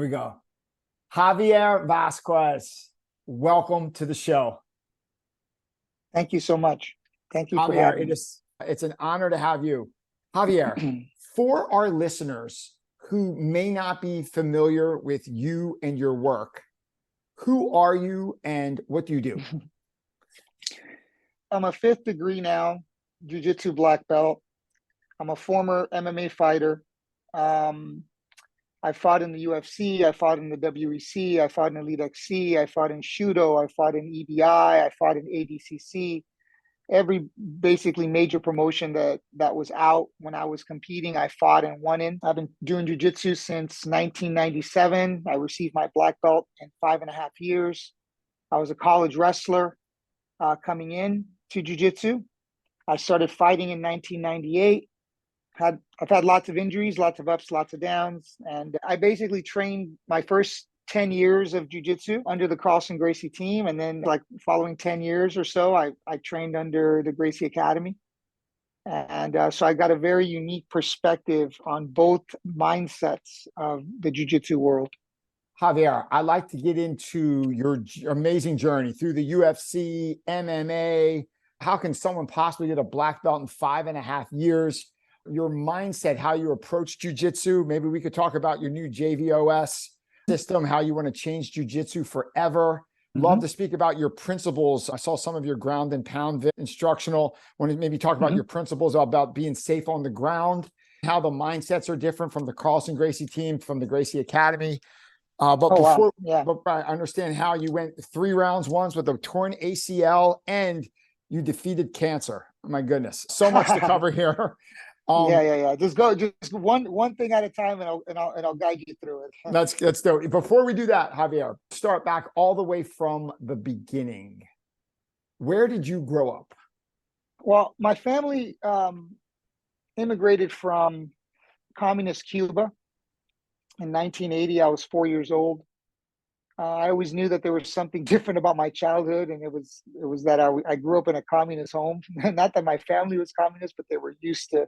Here we go. Javier Vazquez, welcome to the show. Thank you so much. Thank you for Javier, having me. it's an honor to have you. Javier, for our listeners who may not be familiar with you and your work, who are you and what do you do? I'm a 5th degree now, Jiu Jitsu Black Belt. I'm a former MMA fighter. I fought in the UFC, I fought in the WEC, I fought in Elite XC, I fought in SHOOTO, I fought in EBI, I fought in ADCC. Every basically major promotion that was out when I was competing, I fought and won in. I've been doing jiu-jitsu since 1997. I received my black belt in 5.5 years. I was a college wrestler coming in to jiu-jitsu. I started fighting in 1998. I've had lots of injuries, lots of ups, lots of downs. And I basically trained my first 10 years of jiu-jitsu under the Carlson Gracie team. And then like following 10 years or so, I trained under the Gracie Academy. And so I got a very unique perspective on both mindsets of the jiu-jitsu world. Javier, I'd like to get into your amazing journey through the UFC, MMA. How can someone possibly get a black belt in 5.5 years? Your mindset, how you approach jiu-jitsu. Maybe we could talk about your new JVOS system, how you want to change jiu-jitsu forever. Love to speak about your principles. I saw some of your ground and pound instructional. Want to maybe talk about your principles about being safe on the ground, how the mindsets are different from the Carlson Gracie team, from the Gracie Academy. But I understand how you went 3 rounds once with a torn ACL and you defeated cancer. Oh my goodness, so much to cover here. Just go, just one thing at a time, and I'll guide you through it. Let's do it. Before we do that, Javier, start back all the way from the beginning. Where did you grow up? Well, my family immigrated from communist Cuba in 1980. I was 4 years old. I always knew that there was something different about my childhood, and it was that I grew up in a communist home. Not that my family was communist, but they were used to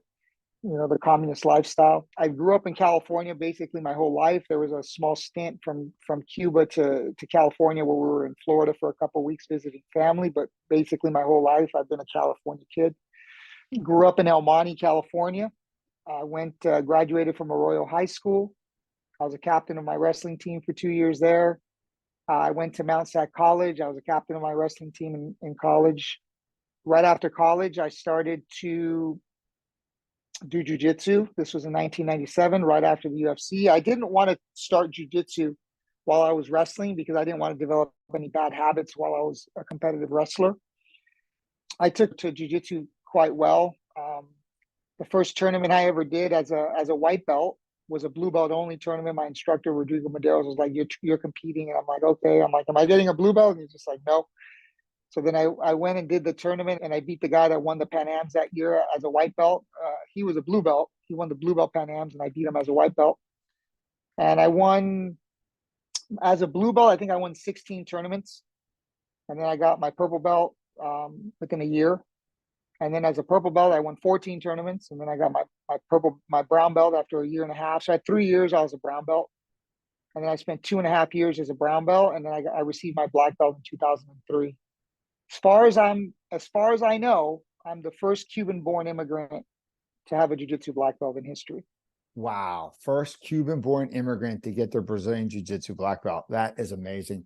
the communist lifestyle. I grew up in California basically my whole life. There was a small stint from Cuba to California where we were in Florida for a couple of weeks visiting family, but basically my whole life I've been a California kid. Grew up in El Monte, California. I graduated from Arroyo High School. I was a captain of my wrestling team for 2 years there. I went to Mount Sac College. I was a captain of my wrestling team in college. Right after college, I started to do jiu-jitsu. This was in 1997, right after the UFC. I didn't want to start jiu-jitsu while I was wrestling because I didn't want to develop any bad habits while I was a competitive wrestler. I took to jiu-jitsu quite well. The first tournament I ever did as a white belt was a blue belt only tournament. My instructor, Rodrigo Medeiros, was like, you're competing. And I'm like, okay. I'm like, am I getting a blue belt? And he's just like, no. So then I went and did the tournament, and I beat the guy that won the Pan Ams that year as a white belt. He was a blue belt. He won the blue belt Pan Ams, and I beat him as a white belt. And I won as a blue belt. I think I won 16 tournaments, and then I got my purple belt within a year. And then as a purple belt, I won 14 tournaments, and then I got my brown belt after a 1.5 years. So I had 3 years I was a brown belt, and then I spent 2.5 years as a brown belt, and then I received my black belt in 2003. As far as I know, I'm the first Cuban-born immigrant to have a jiu-jitsu black belt in history. Wow. First Cuban-born immigrant to get their Brazilian Jiu-Jitsu black belt. That is amazing.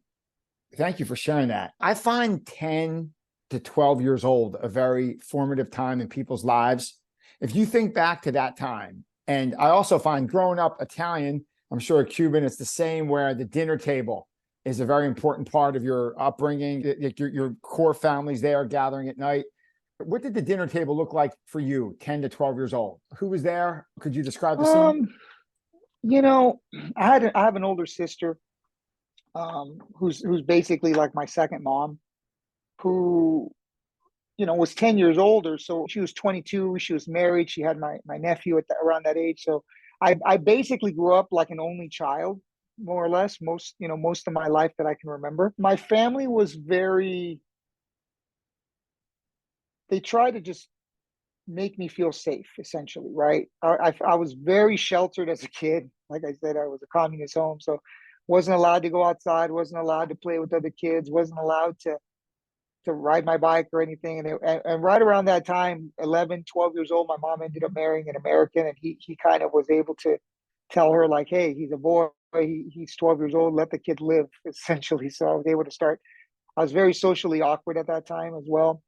Thank you for sharing that. I find 10 to 12 years old a very formative time in people's lives. If you think back to that time, and I also find growing up Italian, I'm sure a Cuban, it's the same, where the dinner table is a very important part of your upbringing. Your core family's there gathering at night. What did the dinner table look like for you, 10 to 12 years old? Who was there? Could you describe the scene? I have an older sister who's basically like my second mom, who was 10 years older. So she was 22. She was married. She had my nephew around that age. So I basically grew up like an only child, more or less, most of my life that I can remember. My family was they tried to just make me feel safe, essentially, right? I was very sheltered as a kid. Like I said, I was a communist home, so wasn't allowed to go outside, wasn't allowed to play with other kids, wasn't allowed to ride my bike or anything. And right around that time, 11, 12 years old, my mom ended up marrying an American, and he kind of was able to tell her like, hey, he's a boy, he's 12 years old, let the kid live, essentially. So I was able to start. I was very socially awkward at that time as well.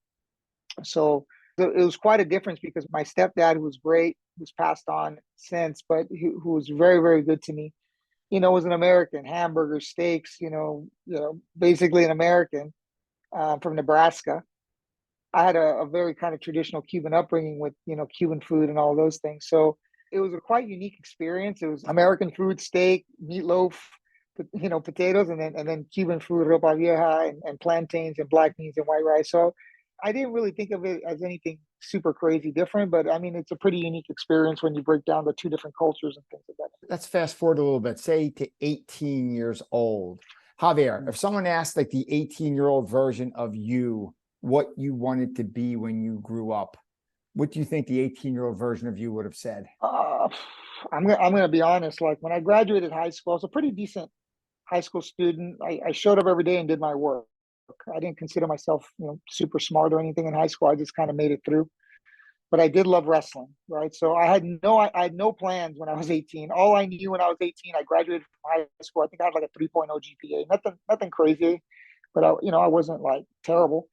So it was quite a difference because my stepdad, who was great, who's passed on since, but who was very, very good to me, was an American, hamburgers, steaks, basically an American from Nebraska. I had a very kind of traditional Cuban upbringing with, Cuban food and all those things. So it was a quite unique experience. It was American food, steak, meatloaf, potatoes, and then Cuban food, ropa vieja, and plantains and black beans and white rice. So I didn't really think of it as anything super crazy different, but I mean, it's a pretty unique experience when you break down the two different cultures and things like that. Let's fast forward a little bit, say to 18 years old. Javier, if someone asked like the 18-year-old version of you, what you wanted to be when you grew up, what do you think the 18-year-old version of you would have said? I'm gonna be honest. Like when I graduated high school, I was a pretty decent high school student. I showed up every day and did my work. I didn't consider myself, super smart or anything in high school. I just kind of made it through. But I did love wrestling, right? So I had no plans when I was 18. All I knew when I was 18, I graduated from high school. I think I had like a 3.0 GPA. Nothing crazy, but I wasn't like terrible.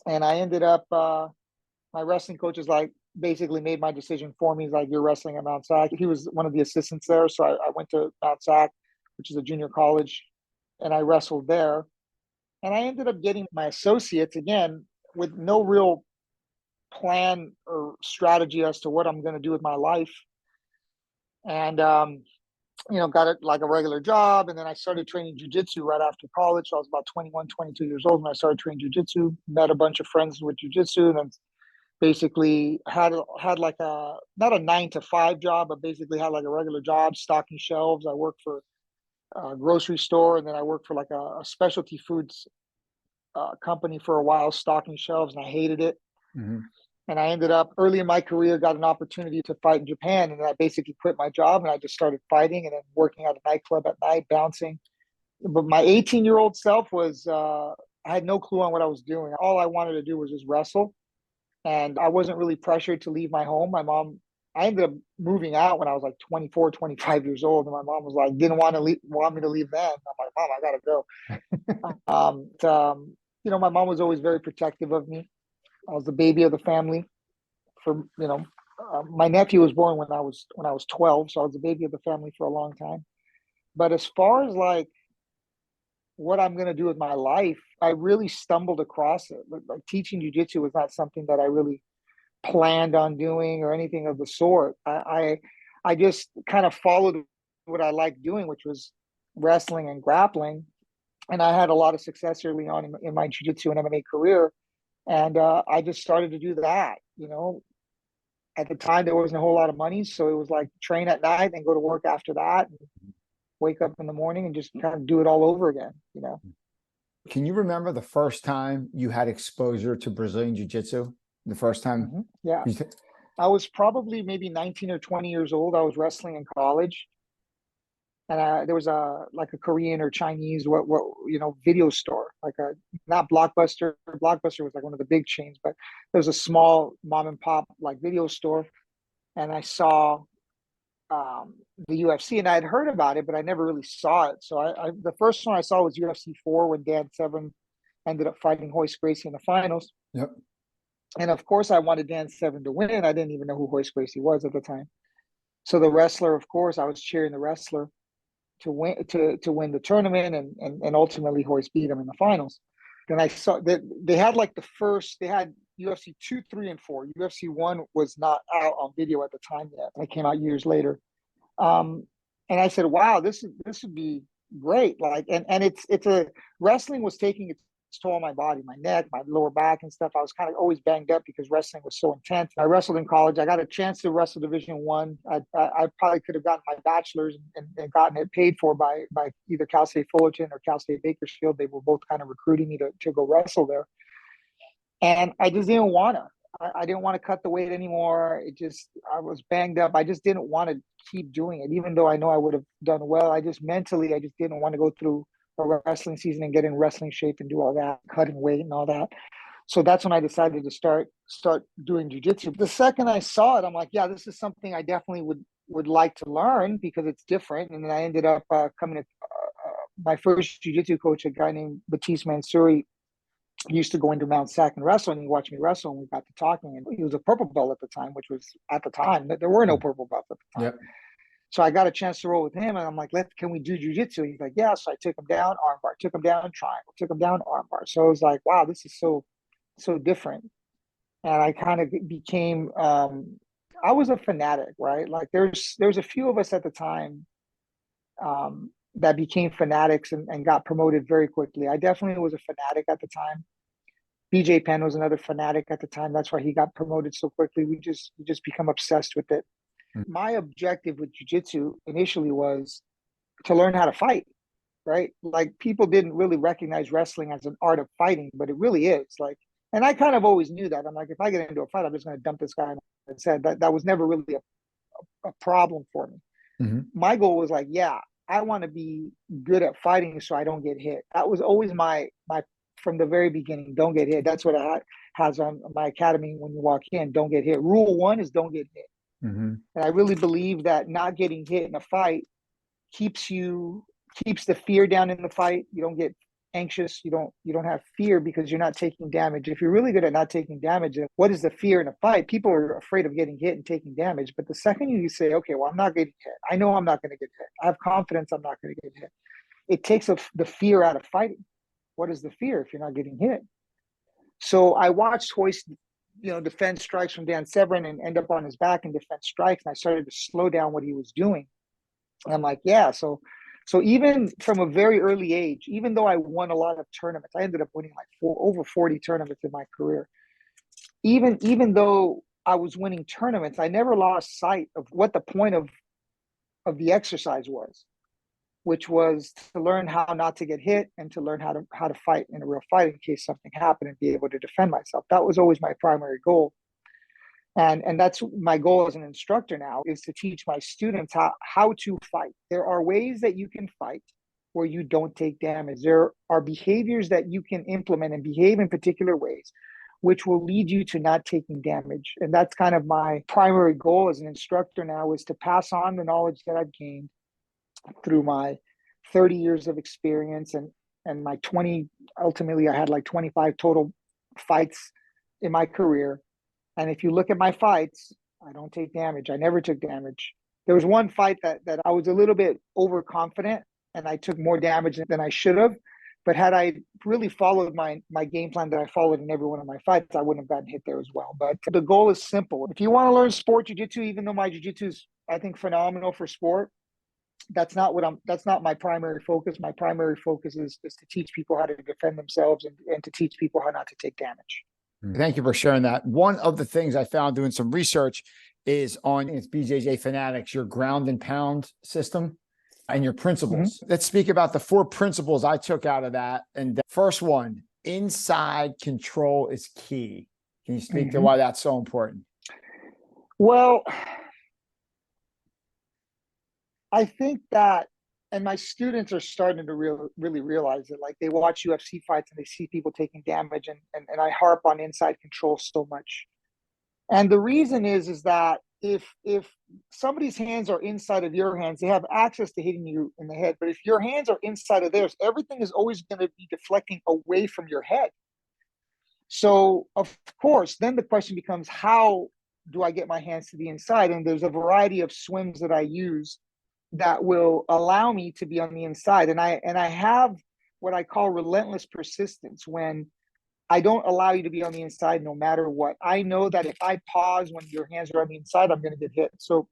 And I ended up my wrestling coach is like basically made my decision for me. He's like, you're wrestling at Mount Sac. He was one of the assistants there. So I went to Mount Sac, which is a junior college, and I wrestled there. And I ended up getting my associates again with no real plan or strategy as to what I'm going to do with my life. And, got it like a regular job. And then I started training jujitsu right after college. So I was about 21, 22 years old when I started training jujitsu, met a bunch of friends with jujitsu, and then basically had like not a 9 to 5 job, but basically had like a regular job, stocking shelves. I worked for a grocery store, and then I worked for like a specialty foods company for a while, stocking shelves, and I hated it. Mm-hmm. And I ended up early in my career, got an opportunity to fight in Japan. And I basically quit my job and I just started fighting and then working at a nightclub at night, bouncing. But my 18-year-old self I had no clue on what I was doing. All I wanted to do was just wrestle. And I wasn't really pressured to leave my home. I ended up moving out when I was like 24, 25 years old. And my mom was like, didn't want me to leave then. I'm like, Mom, I gotta go. My mom was always very protective of me. I was the baby of the family. My nephew was born when I was 12, so I was the baby of the family for a long time. But as far as like what I'm going to do with my life, I really stumbled across it. Like teaching jiu-jitsu was not something that I really planned on doing or anything of the sort. I just kind of followed what I liked doing, which was wrestling and grappling. And I had a lot of success early on in my jiu-jitsu and MMA career. And I just started to do that. At the time, there wasn't a whole lot of money. So it was like train at night and go to work after that, and wake up in the morning and just kind of do it all over again. Can you remember the first time you had exposure to Brazilian Jiu-Jitsu? The first time? Mm-hmm. Yeah. I was probably maybe 19 or 20 years old. I was wrestling in college. And there was a Korean or Chinese video store, not Blockbuster. Blockbuster was like one of the big chains, but there was a small mom and pop like video store, and I saw the UFC, and I had heard about it, but I never really saw it. So the first one I saw was UFC 4 when Dan Severn ended up fighting Royce Gracie in the finals. Yep. And of course, I wanted Dan Severn to win. I didn't even know who Royce Gracie was at the time. So the wrestler, of course, I was cheering the wrestler to win the tournament, and ultimately Royce beat him in the finals. Then I saw that they had they had UFC 2, 3, and 4. UFC 1 was not out on video at the time yet. It came out years later. And I said, wow, this would be great. Wrestling was taking its toll on my body, my neck, my lower back and stuff. I was kind of always banged up because wrestling was so intense. I wrestled in college. I got a chance to wrestle Division 1. I probably could have gotten my bachelor's and gotten it paid for by either Cal State Fullerton or Cal State Bakersfield. They were both kind of recruiting me to go wrestle there. And I just didn't want to. I didn't want to cut the weight anymore. I was banged up. I just didn't want to keep doing it, even though I know I would have done well. I just didn't want to go through a wrestling season and get in wrestling shape and do all that, cutting weight and all that. So that's when I decided to start doing jiu-jitsu. The second I saw it, I'm like, yeah, this is something I definitely would like to learn because it's different. And then I ended up coming to my first jiu-jitsu coach, a guy named Batiste Mansouri. He used to go into Mount Sac and wrestle, and he watched me wrestle, and we got to talking. And he was a purple belt at the time, which was at the time there were no purple belts at the time. Yep. So I got a chance to roll with him, and I'm like, can we do jiu-jitsu? He's like, yeah. So I took him down, armbar, took him down, triangle, took him down, armbar. So I was like, wow, this is so different. And I kind of became, I was a fanatic, right? Like there's a few of us at the time that became fanatics and got promoted very quickly. I definitely was a fanatic at the time. BJ Penn was another fanatic at the time. That's why he got promoted so quickly. We just become obsessed with it. Mm-hmm. My objective with jiu-jitsu initially was to learn how to fight, right? Like people didn't really recognize wrestling as an art of fighting, but it really is. Like, and I kind of always knew that. I'm like, if I get into a fight, I'm just going to dump this guy on his head. That was never really a problem for me. Mm-hmm. My goal was like, yeah, I want to be good at fighting so I don't get hit. That was always my from the very beginning. Don't get hit. That's what I has on my academy when you walk in. Don't get hit. Rule 1 is don't get hit. Mm-hmm. And I really believe that not getting hit in a fight keeps the fear down in the fight. You don't get anxious. You don't have fear because you're not taking damage. If you're really good at not taking damage, what is the fear in a fight? People are afraid of getting hit and taking damage. But the second you say, okay, well, I'm not getting hit. I know I'm not going to get hit. I have confidence I'm not going to get hit. It takes the fear out of fighting. What is the fear if you're not getting hit? So I watched Hoist, defend strikes from Dan Severn and end up on his back and defend strikes. And I started to slow down what he was doing. And I'm like, yeah. So even from a very early age, even though I won a lot of tournaments, I ended up winning like over 40 tournaments in my career. Even though I was winning tournaments, I never lost sight of what the point of the exercise was, which was to learn how not to get hit and to learn how to fight in a real fight in case something happened and be able to defend myself. That was always my primary goal. And that's my goal as an instructor now, is to teach my students how to fight. There are ways that you can fight where you don't take damage. There are behaviors that you can implement and behave in particular ways, which will lead you to not taking damage. And that's kind of my primary goal as an instructor now, is to pass on the knowledge that I've gained through my 30 years of experience and my 20, ultimately I had like 25 total fights in my career. And if you look at my fights, I don't take damage. I never took damage. There was one fight that I was a little bit overconfident and I took more damage than I should have. But had I really followed my game plan that I followed in every one of my fights, I wouldn't have gotten hit there as well. But the goal is simple. If you want to learn sport jiu-jitsu, even though my jiu-jitsu is, I think, phenomenal for sport, that's not my primary focus. My primary focus is to teach people how to defend themselves and to teach people how not to take damage. Thank you for sharing that. One of the things I found doing some research is on it's BJJ Fanatics, your ground and pound system and your principles. Mm-hmm. Let's speak about the 4 principles I took out of that. And the first one, inside control is key. Can you speak to why that's so important? Well, I think that, and my students are starting to really realize it. Like they watch UFC fights and they see people taking damage, and I harp on inside control so much. And the reason is that if somebody's hands are inside of your hands, they have access to hitting you in the head. But if your hands are inside of theirs, everything is always going to be deflecting away from your head. So of course, then the question becomes, how do I get my hands to the inside? And there's a variety of swims that I use that will allow me to be on the inside. And I have what I call relentless persistence, when I don't allow you to be on the inside no matter what. I know that if I pause when your hands are on the inside, I'm going to get hit. So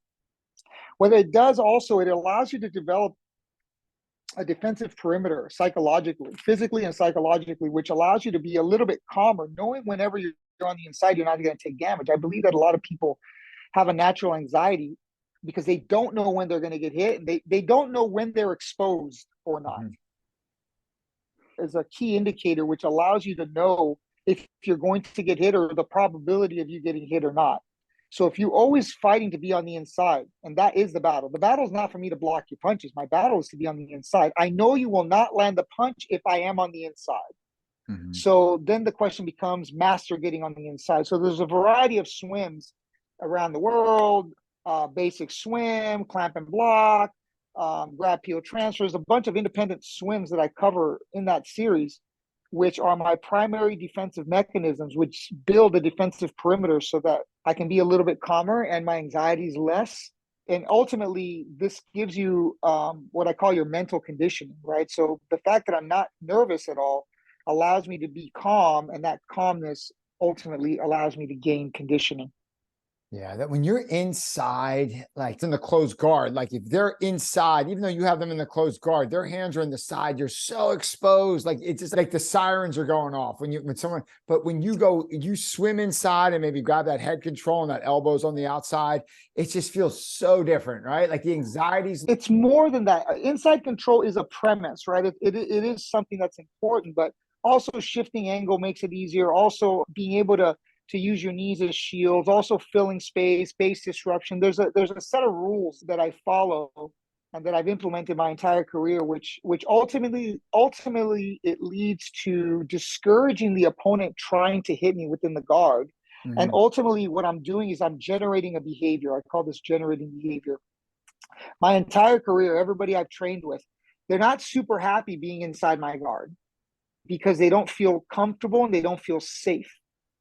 what it does also, it allows you to develop a defensive perimeter psychologically, physically and psychologically, which allows you to be a little bit calmer, knowing whenever you're on the inside, you're not going to take damage. I believe that a lot of people have a natural anxiety because they don't know when they're going to get hit, and they don't know when they're exposed or not. Is a key indicator which allows you to know if you're going to get hit or the probability of you getting hit or not. So if you're always fighting to be on the inside, and that is the battle is not for me to block your punches. My battle is to be on the inside. I know you will not land the punch if I am on the inside. Mm-hmm. So then the question becomes master getting on the inside. So there's a variety of swims around the world, basic swim, clamp and block, grab peel transfers, a bunch of independent swims that I cover in that series, which are my primary defensive mechanisms, which build a defensive perimeter so that I can be a little bit calmer and my anxiety is less. And ultimately, this gives you what I call your mental conditioning, right? So the fact that I'm not nervous at all allows me to be calm, and that calmness ultimately allows me to gain conditioning. Yeah, that when you're inside, like in the closed guard, like if they're inside, even though you have them in the closed guard, their hands are in the side, you're so exposed. Like it's just like the sirens are going off but when you go, you swim inside and maybe grab that head control and that elbows on the outside, it just feels so different, right? Like the anxieties. It's more than that. Inside control is a premise, right? It is something that's important, but also shifting angle makes it easier. Also being able to use your knees as shields, also filling space, base disruption. There's a set of rules that I follow and that I've implemented my entire career, which ultimately it leads to discouraging the opponent trying to hit me within the guard. Mm-hmm. And ultimately what I'm doing is I'm generating a behavior. I call this generating behavior. My entire career, everybody I've trained with, they're not super happy being inside my guard because they don't feel comfortable and they don't feel safe.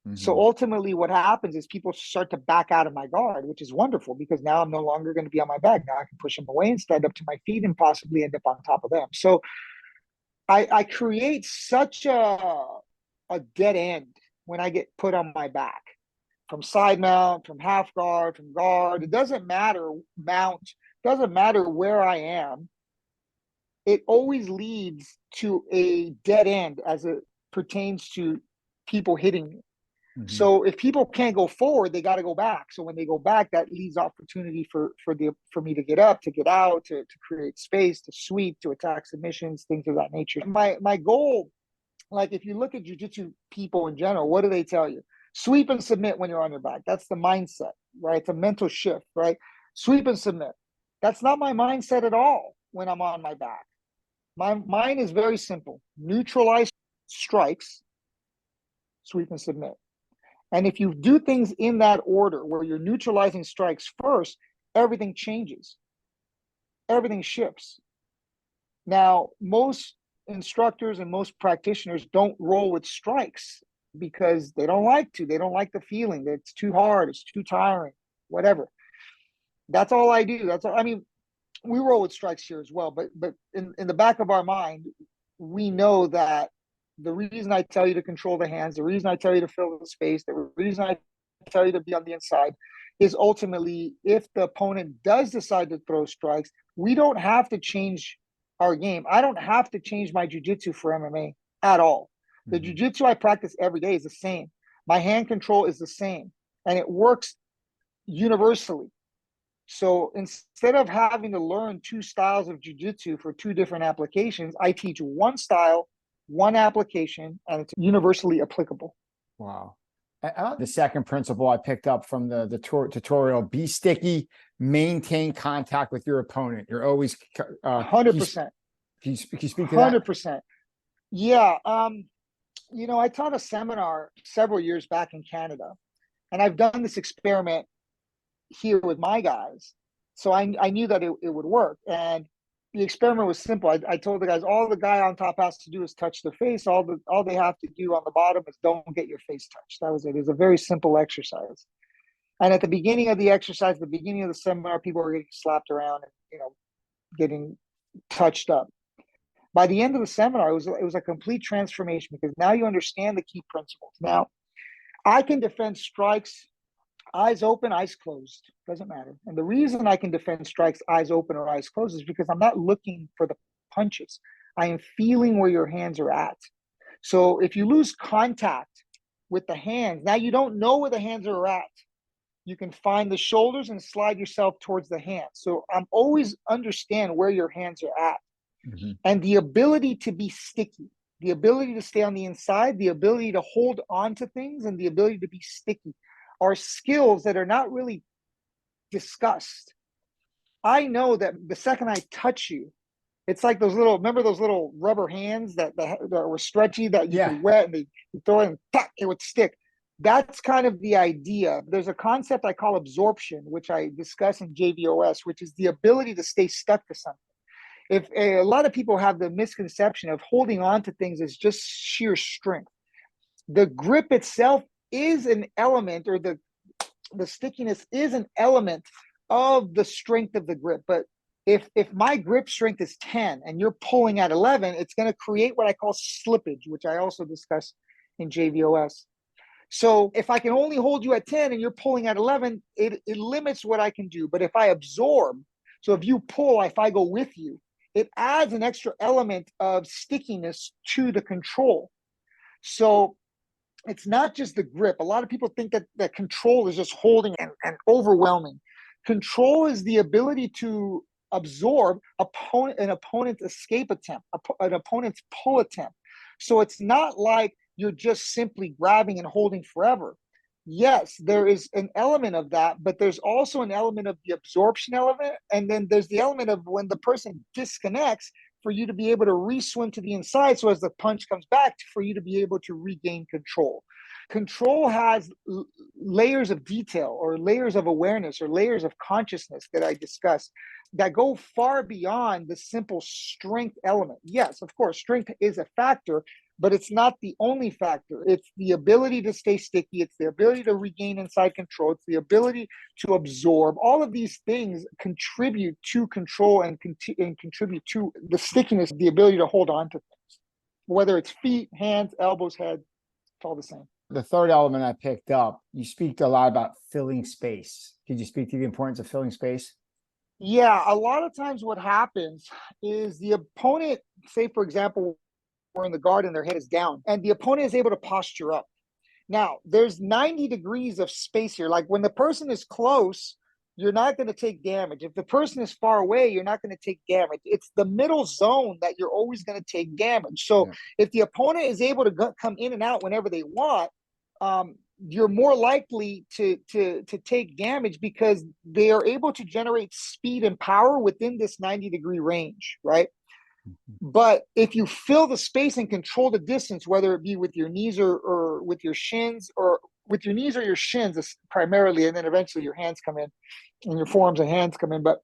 Mm-hmm. So ultimately what happens is people start to back out of my guard, which is wonderful because now I'm no longer going to be on my back. Now I can push them away and stand up to my feet and possibly end up on top of them. So I create such a dead end when I get put on my back from side mount, from half guard, from guard. It doesn't matter mount, doesn't matter where I am. It always leads to a dead end as it pertains to people hitting me. Mm-hmm. So if people can't go forward, they got to go back. So when they go back, that leaves opportunity for me to get up, to get out, to create space, to sweep, to attack submissions, things of that nature. My goal, like if you look at jiu-jitsu people in general, what do they tell you? Sweep and submit when you're on your back. That's the mindset, right? It's a mental shift, right? Sweep and submit. That's not my mindset at all when I'm on my back. Mine is very simple. Neutralize strikes, sweep and submit. And if you do things in that order where you're neutralizing strikes first, everything changes. Everything shifts. Now, most instructors and most practitioners don't roll with strikes because they don't like to. They don't like the feeling that it's too hard, it's too tiring, whatever. That's all I do. That's all. I mean, we roll with strikes here as well, but in the back of our mind, we know that the reason I tell you to control the hands, the reason I tell you to fill the space, the reason I tell you to be on the inside is ultimately if the opponent does decide to throw strikes, we don't have to change our game. I don't have to change my jiu-jitsu for MMA at all. The jiu-jitsu I practice every day is the same. My hand control is the same, and it works universally. So instead of having to learn two styles of jiu-jitsu for two different applications, I teach one style, one application, and it's universally applicable. Wow. The second principle I picked up from the tutorial, be sticky, maintain contact with your opponent. You're always 100%. Can you speak to that? 100%. Yeah. I taught a seminar several years back in Canada, and I've done this experiment here with my guys. So I knew that it would work. And the experiment was simple. I told the guys, all the guy on top has to do is touch the face. All they have to do on the bottom is don't get your face touched. That was it. It was a very simple exercise. And at the beginning of the exercise, the beginning of the seminar, people were getting slapped around and, getting touched up. By the end of the seminar, it was a complete transformation because now you understand the key principles. Now, I can defend strikes eyes open, eyes closed, doesn't matter. And the reason I can defend strikes eyes open or eyes closed is because I'm not looking for the punches. I am feeling where your hands are at. So if you lose contact with the hands, now you don't know where the hands are at. You can find the shoulders and slide yourself towards the hands. So I'm always understand where your hands are at. Mm-hmm. And the ability to be sticky, The ability to stay on the inside, the ability to hold on to things, and the ability to be sticky are skills that are not really discussed. I know that the second I touch you, it's like those little, remember those little rubber hands that were stretchy that you could wet and you throw it and it would stick. That's kind of the idea. There's a concept I call absorption, which I discuss in JVOS, which is the ability to stay stuck to something. If a lot of people have the misconception of holding on to things as just sheer strength. The grip itself is an element, or the stickiness is an element of the strength of the grip. But if my grip strength is 10 and you're pulling at 11, it's going to create what I call slippage, which I also discuss in JVOS. So if I can only hold you at 10 and you're pulling at 11, it limits what I can do. But if I absorb, so if you pull, if I go with you, it adds an extra element of stickiness to the control. So it's not just the grip. A lot of people think that control is just holding and overwhelming. Control is the ability to absorb an opponent's escape attempt, an opponent's pull attempt. So it's not like you're just simply grabbing and holding forever. Yes, there is an element of that, but there's also an element of the absorption element. And then there's the element of when the person disconnects, for you to be able to re-swim to the inside. So as the punch comes back, for you to be able to regain control. Control has layers of detail or layers of awareness or layers of consciousness that I discussed that go far beyond the simple strength element. Yes, of course, strength is a factor, but it's not the only factor. It's the ability to stay sticky. It's the ability to regain inside control. It's the ability to absorb. All of these things contribute to control and contribute to the stickiness, the ability to hold on to things. Whether it's feet, hands, elbows, head, it's all the same. The third element I picked up, you speak a lot about filling space. Could you speak to the importance of filling space? Yeah, a lot of times what happens is the opponent, say for example, we're in the guard and their head is down, and the opponent is able to posture up. Now, there's 90 degrees of space here. Like when the person is close, you're not going to take damage. If the person is far away, you're not going to take damage. It's the middle zone that you're always going to take damage. So if the opponent is able to come in and out whenever they want, you're more likely to take damage because they are able to generate speed and power within this 90-degree range, right? But if you fill the space and control the distance, whether it be with your knees or with your shins, or with your knees or your shins primarily, and then eventually your hands come in and your forearms and hands come in. But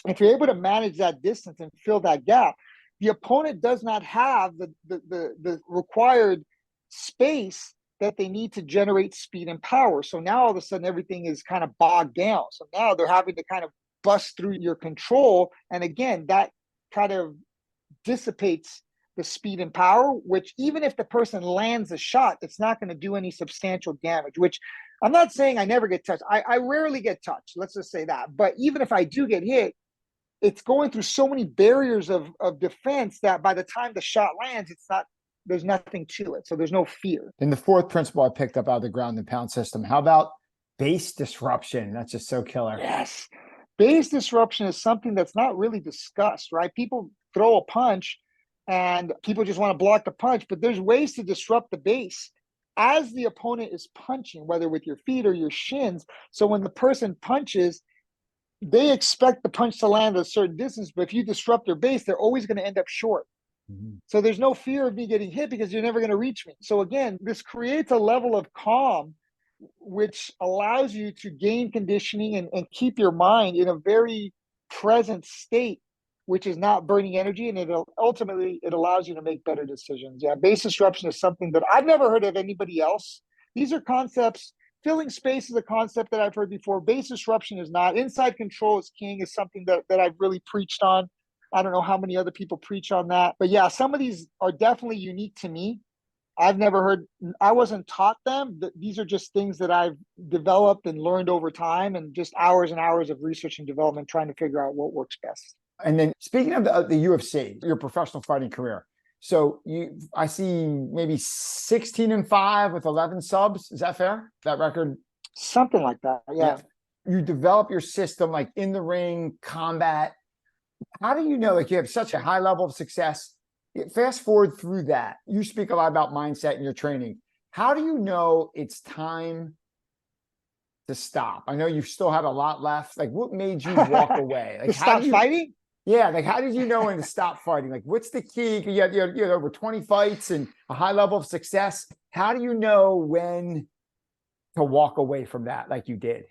if you're able to manage that distance and fill that gap, the opponent does not have the required space that they need to generate speed and power. So now all of a sudden everything is kind of bogged down. So now they're having to kind of bust through your control. And again, that kind of dissipates the speed and power, which even if the person lands a shot, it's not going to do any substantial damage, which I'm not saying I never get touched. I rarely get touched. Let's just say that. But even if I do get hit, it's going through so many barriers of defense that by the time the shot lands, there's nothing to it. So there's no fear. And the fourth principle I picked up out of the ground and pound system, how about base disruption? That's just so killer. Yes. Base disruption is something that's not really discussed, right? People throw a punch and people just want to block the punch, but there's ways to disrupt the base as the opponent is punching, whether with your feet or your shins. So when the person punches, they expect the punch to land at a certain distance, but if you disrupt their base, they're always going to end up short. So there's no fear of me getting hit because you're never going to reach me. So again, this creates a level of calm, which allows you to gain conditioning and keep your mind in a very present state, which is not burning energy. And it allows you to make better decisions. Yeah, base disruption is something that I've never heard of anybody else. These are concepts. Filling space is a concept that I've heard before. Base disruption is not. Inside control is king is something that I've really preached on. I don't know how many other people preach on that. But yeah, some of these are definitely unique to me. I've never heard, I wasn't taught them. These are just things that I've developed and learned over time and just hours and hours of research and development trying to figure out what works best. And then speaking of the UFC, your professional fighting career. So I see maybe 16-5 with 11 subs. Is that fair? That record? Something like that. Yeah. You develop your system like in the ring, combat. How do you know, like you have such a high level of success Fast forward through that. You speak a lot about mindset in your training. How do you know it's time to stop? I know you've still had a lot left. Like, what made you walk away? Like, To stop fighting? Yeah, like, how did you know when to stop fighting? Like, what's the key? You had over 20 fights and a high level of success. How do you know when to walk away from that like you did?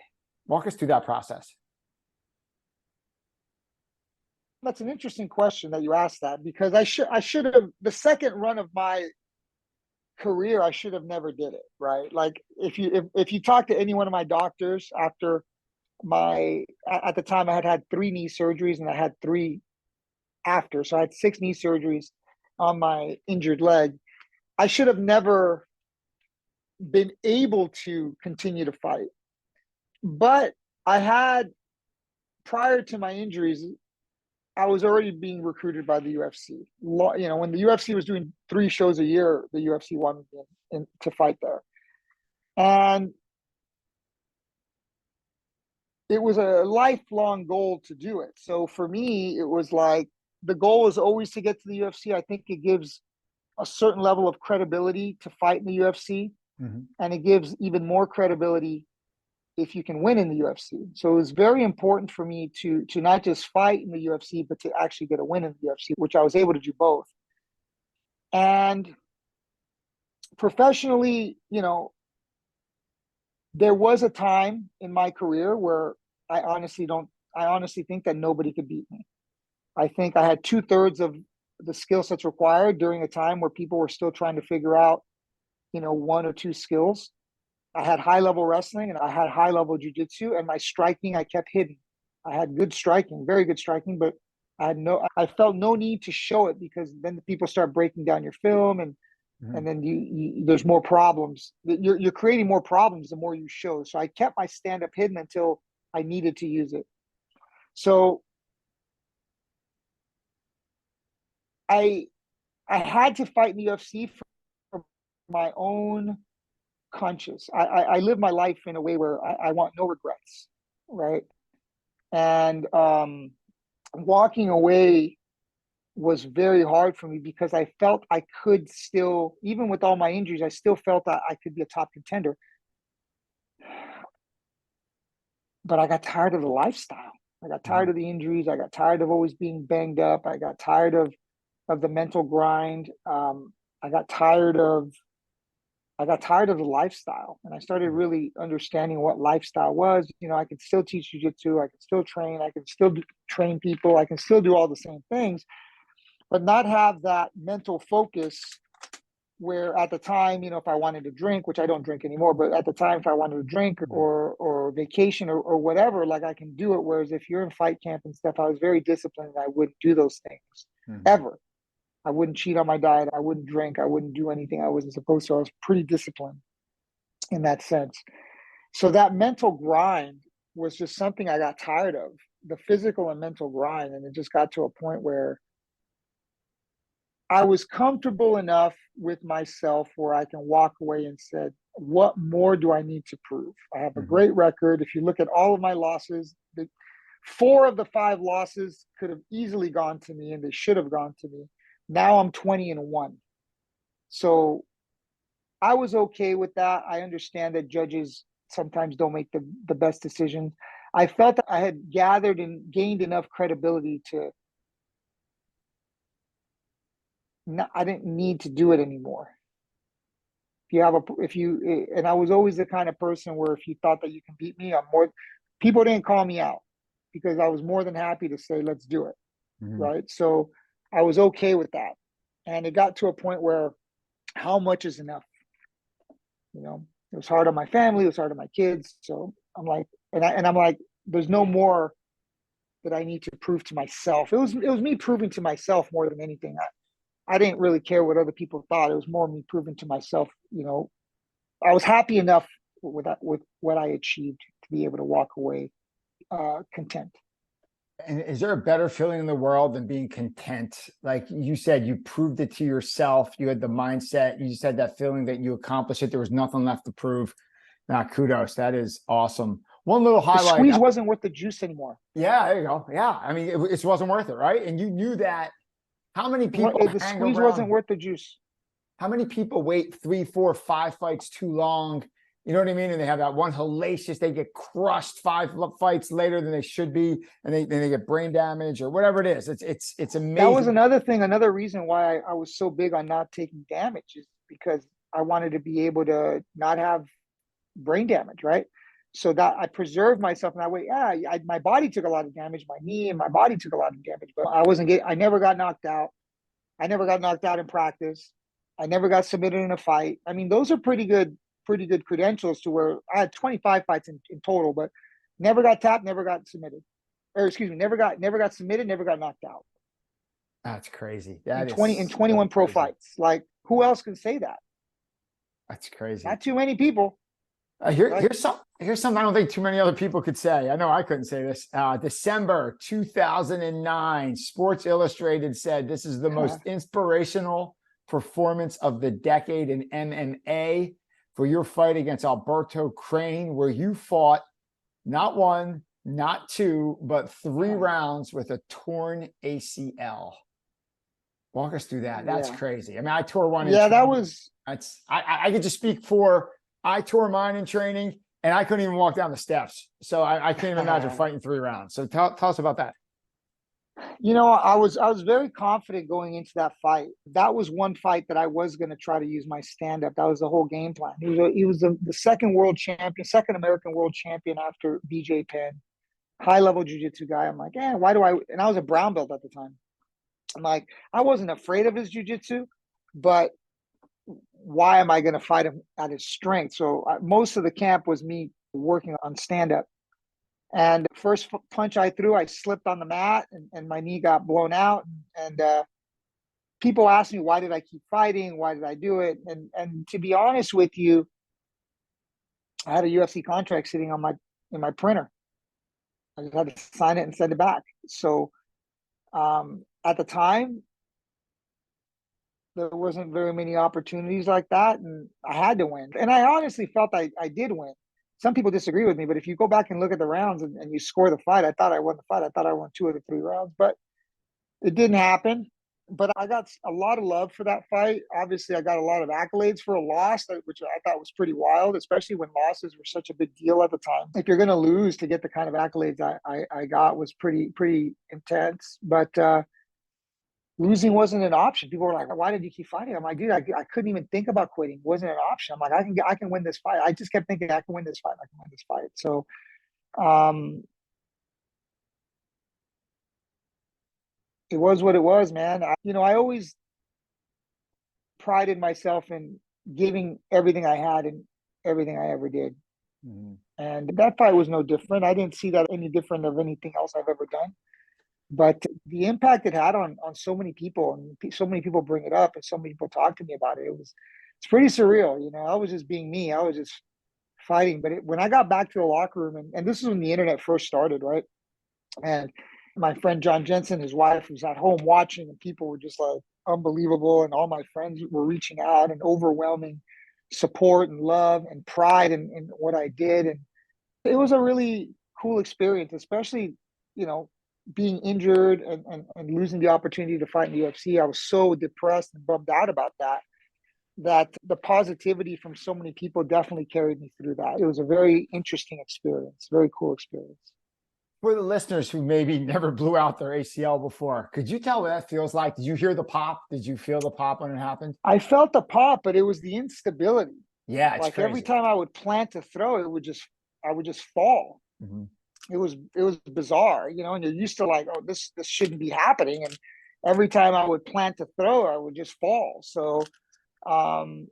Walk us through that process. That's an interesting question that you asked that, because I should have, the second run of my career, I should have never did it, right? Like, if you talk to any one of my doctors after at the time, I had 3 knee surgeries and I had 3 after. So I had 6 knee surgeries on my injured leg. I should have never been able to continue to fight. But prior to my injuries, I was already being recruited by the UFC. When the UFC was doing 3 shows a year, the UFC wanted me to fight there. And it was a lifelong goal to do it. So for me, it was like, the goal is always to get to the UFC. I think it gives a certain level of credibility to fight in the UFC. Mm-hmm. And it gives even more credibility if you can win in the UFC. So it was very important for me to not just fight in the UFC, but to actually get a win in the UFC, which I was able to do both. And professionally, there was a time in my career where I honestly think that nobody could beat me. I think I had 2/3 of the skill sets required during a time where people were still trying to figure out, 1 or 2 skills. I had high-level wrestling and I had high-level jiu-jitsu, and my striking I kept hidden. I had good striking, very good striking, but I felt no need to show it, because then the people start breaking down your film, and then there's more problems. You're creating more problems the more you show. So I kept my stand-up hidden until I needed to use it. So I had to fight in the UFC for my own conscience. I live my life in a way where I want no regrets, right? And walking away was very hard for me, because I felt I could still, even with all my injuries, I still felt that I could be a top contender. But I got tired of the lifestyle. I got tired of the injuries. I got tired of always being banged up. I got tired of the mental grind. I got tired of the lifestyle, and I started really understanding what lifestyle was. I could still teach jiu-jitsu, I could still train, I could still train people, I can still do all the same things, but not have that mental focus where at the time, if I wanted to drink, which I don't drink anymore, but at the time, if I wanted to drink or vacation or whatever, like, I can do it. Whereas if you're in fight camp and stuff, I was very disciplined, and I wouldn't do those things ever. I wouldn't cheat on my diet. I wouldn't drink. I wouldn't do anything I wasn't supposed to. I was pretty disciplined in that sense. So that mental grind was just something I got tired of, the physical and mental grind. And it just got to a point where I was comfortable enough with myself where I can walk away and said, what more do I need to prove? I have a great record. If you look at all of my losses, 4 of the 5 losses could have easily gone to me, and they should have gone to me. Now I'm 20-1. So I was okay with that. I understand that judges sometimes don't make the best decisions. I felt that I had gathered and gained enough credibility to I didn't need to do it anymore. And I was always the kind of person where if you thought that you can beat me, people didn't call me out, because I was more than happy to say, let's do it. Right. So I was okay with that. And it got to a point where how much is enough? It was hard on my family, it was hard on my kids. So I'm like, and I'm like, there's no more that I need to prove to myself. It was me proving to myself more than anything. I didn't really care what other people thought. It was more me proving to myself, I was happy enough with what I achieved to be able to walk away content. And is there a better feeling in the world than being content? Like you said, you proved it to yourself. You had the mindset. You just had that feeling that you accomplished it. There was nothing left to prove. Now, kudos. That is awesome. One little highlight. The squeeze wasn't worth the juice anymore. Yeah, there you go. Yeah. I mean, it wasn't worth it, right? And you knew that. How many people The hang squeeze wasn't around? worth the juice. How many people wait 3, 4, 5 fights too long? You know what I mean? And they have that one hellacious, they get crushed 5 fights later than they should be, and then they get brain damage or whatever it is. It's That was amazing. another thing, another reason why I was so big on not taking damage is because I wanted to be able to not have brain damage, right? So that I preserved myself in that way. Yeah, my body took a lot of damage, my knee and my body took a lot of damage, but I never got knocked out. I never got knocked out in practice. I never got submitted in a fight. I mean, those are pretty good credentials to where I had 25 fights in total, but never got tapped, never got submitted. Or excuse me, never got submitted, never got knocked out That's crazy. in That is 20 in so 21 pro crazy. fights. Like who else can say that? That's crazy. Not too many people, right? Here's something I don't think too many other people could say. I know I couldn't say this. December 2009, Sports Illustrated said this is the most inspirational performance of the decade in MMA for your fight against Alberto Crane, where you fought not 1, not 2, but 3 rounds with a torn ACL. Walk us through that. That's crazy. I mean, I tore one in Yeah, that training. was I could just speak for, I tore mine in training and I couldn't even walk down the steps. So I can't even imagine fighting 3 rounds. So tell us about that. I was very confident going into that fight. That was one fight that I was going to try to use my stand up. That was the whole game plan. He was the second world champion, second American world champion after BJ Penn, high level jiu-jitsu guy. I'm like, why do I? And I was a brown belt at the time. I'm like, I wasn't afraid of his jiu-jitsu, but why am I going to fight him at his strength? So most of the camp was me working on stand up. And the first punch I threw, I slipped on the mat and my knee got blown out. And people asked me, why did I keep fighting? Why did I do it? And to be honest with you, I had a UFC contract sitting on in my printer. I just had to sign it and send it back. So at the time, there wasn't very many opportunities like that, and I had to win. And I honestly felt I did win. Some people disagree with me, but if you go back and look at the rounds and you score the fight, I thought I won the fight. I thought I won 2 of the 3 rounds, but it didn't happen. But I got a lot of love for that fight. Obviously, I got a lot of accolades for a loss, which I thought was pretty wild, especially when losses were such a big deal at the time. If you're going to lose to get the kind of accolades I got was pretty intense. But losing wasn't an option. People were like, "Why did you keep fighting?" I'm like, "Dude, I couldn't even think about quitting. It wasn't an option." I'm like, I can win this fight." I just kept thinking, "I can win this fight. I can win this fight." So, it was what it was, man. I always prided myself in giving everything I had and everything I ever did. Mm-hmm. And that fight was no different. I didn't see that any different of anything else I've ever done. But the impact it had on so many people, and so many people bring it up, and so many people talk to me about it. It's pretty surreal. I was just being me. I was just fighting. But when I got back to the locker room, and this is when the internet first started, right? And my friend John Jensen, his wife, was at home watching, and people were just like unbelievable. And all my friends were reaching out and overwhelming support and love and pride in what I did. And it was a really cool experience, especially, being injured and losing the opportunity to fight in the UFC. I was so depressed and bummed out about that the positivity from so many people definitely carried me through that. It was a very interesting experience, very cool experience. For the listeners who maybe never blew out their ACL before, could you tell what that feels like? Did you hear the pop? Did you feel the pop when it happened? I felt the pop, but it was the instability. Yeah, it's Like every crazy. time I would plant to throw, I would just fall. Mm-hmm. It was bizarre, and you're used to like, oh, this shouldn't be happening. And every time I would plant to throw, I would just fall. So, um,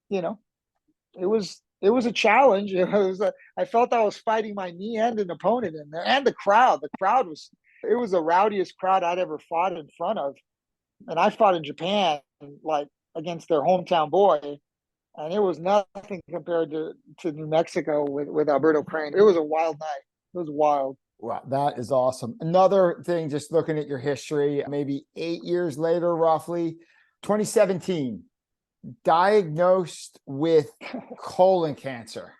it was a challenge. I felt I was fighting my knee and an opponent in there, and the crowd. It was the rowdiest crowd I'd ever fought in front of. And I fought in Japan, like against their hometown boy, and it was nothing compared to New Mexico with Alberto Crane. It was a wild night. It was wild. Wow, that is awesome. Another thing, just looking at your history, maybe 8 years later, roughly, 2017, diagnosed with colon cancer.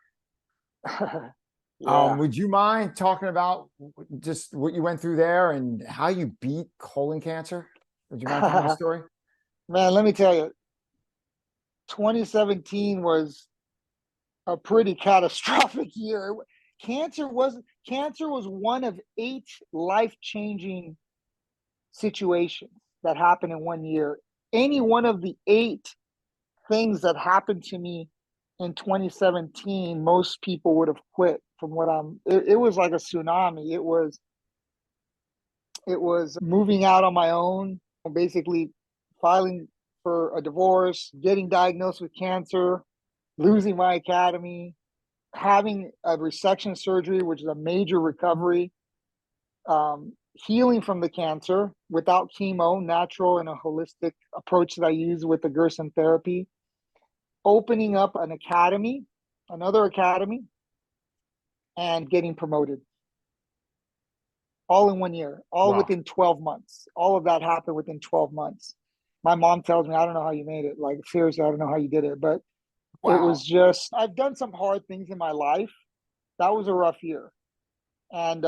Yeah. Would you mind talking about just what you went through there and how you beat colon cancer? Would you mind telling the story? Man, let me tell you, 2017 was a pretty catastrophic year. Cancer was one of 8 life-changing situations that happened in one year. Any one of the 8 things that happened to me in 2017, most people would have quit from what it was like a tsunami. It was moving out on my own, basically filing for a divorce, getting diagnosed with cancer, losing my academy, having a resection surgery, which is a major recovery, healing from the cancer without chemo, natural and a holistic approach that I use with the Gerson Therapy, opening up an academy, another academy, and getting promoted. All in one year, all Wow. within 12 months. All of that happened within 12 months. My mom tells me, I don't know how you made it. Like, seriously, I don't know how you did it. But it Wow. was just, I've done some hard things in my life. That was a rough year. And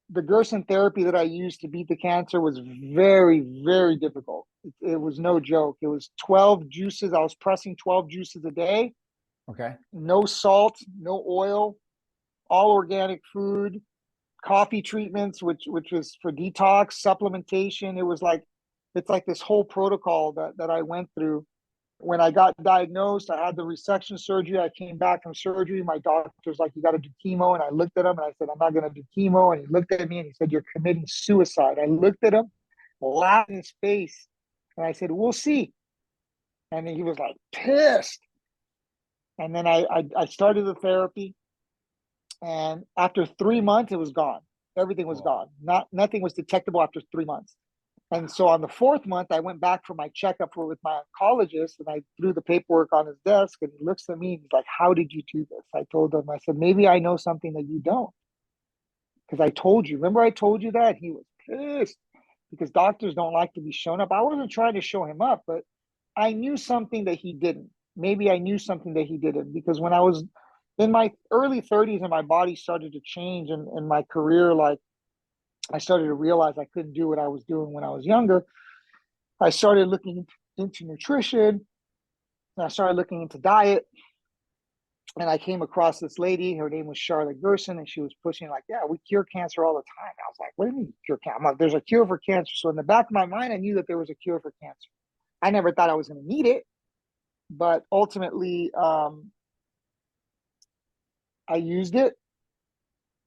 the Gerson therapy that I used to beat the cancer was very, very difficult. It was no joke. It was 12 juices. I was pressing 12 juices a day. Okay. No salt, no oil, all organic food, coffee treatments, which was for detox, supplementation. It's like this whole protocol that I went through. When I got diagnosed, I had the resection surgery. I came back from surgery. My doctor's like, you got to do chemo. And I looked at him and I said, I'm not going to do chemo. And he looked at me and he said, you're committing suicide. I looked at him, laughed in his face. And I said, we'll see. And he was like pissed. And then I started the therapy. And after 3 months, it was gone. Everything was gone. Nothing was detectable after 3 months. And so on the 4th month, I went back for my checkup with my oncologist, and I threw the paperwork on his desk, and he looks at me and he's like, how did you do this? I told him, I said, maybe I know something that you don't. Because I told you. Remember I told you that? He was pissed because doctors don't like to be shown up. I wasn't trying to show him up, but I knew something that he didn't. Maybe I knew something that he didn't, because when I was in my early 30s and my body started to change and my career, like, I started to realize I couldn't do what I was doing when I was younger. I started looking into nutrition, and I started looking into diet. And I came across this lady. Her name was Charlotte Gerson, and she was pushing like, yeah, we cure cancer all the time. I was like, what do you mean cure cancer? I'm like, there's a cure for cancer. So in the back of my mind, I knew that there was a cure for cancer. I never thought I was going to need it, but ultimately, I used it.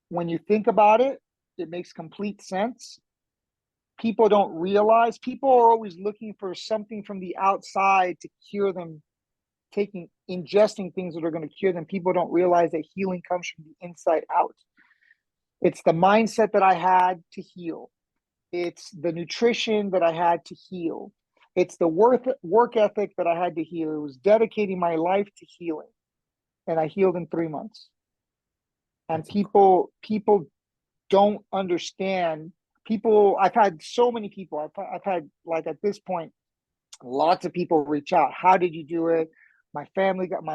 When you think about it, it makes complete sense. People don't realize, people are always looking for something from the outside to cure them, ingesting things that are going to cure them. People don't realize that healing comes from the inside out. It's the mindset that I had to heal. It's the nutrition that I had to heal. It's the work ethic that I had to heal. It was dedicating my life to healing. And I healed in 3 months. And people don't understand. I've had so many people. I've had, like, at this point, lots of people reach out. How did you do it? My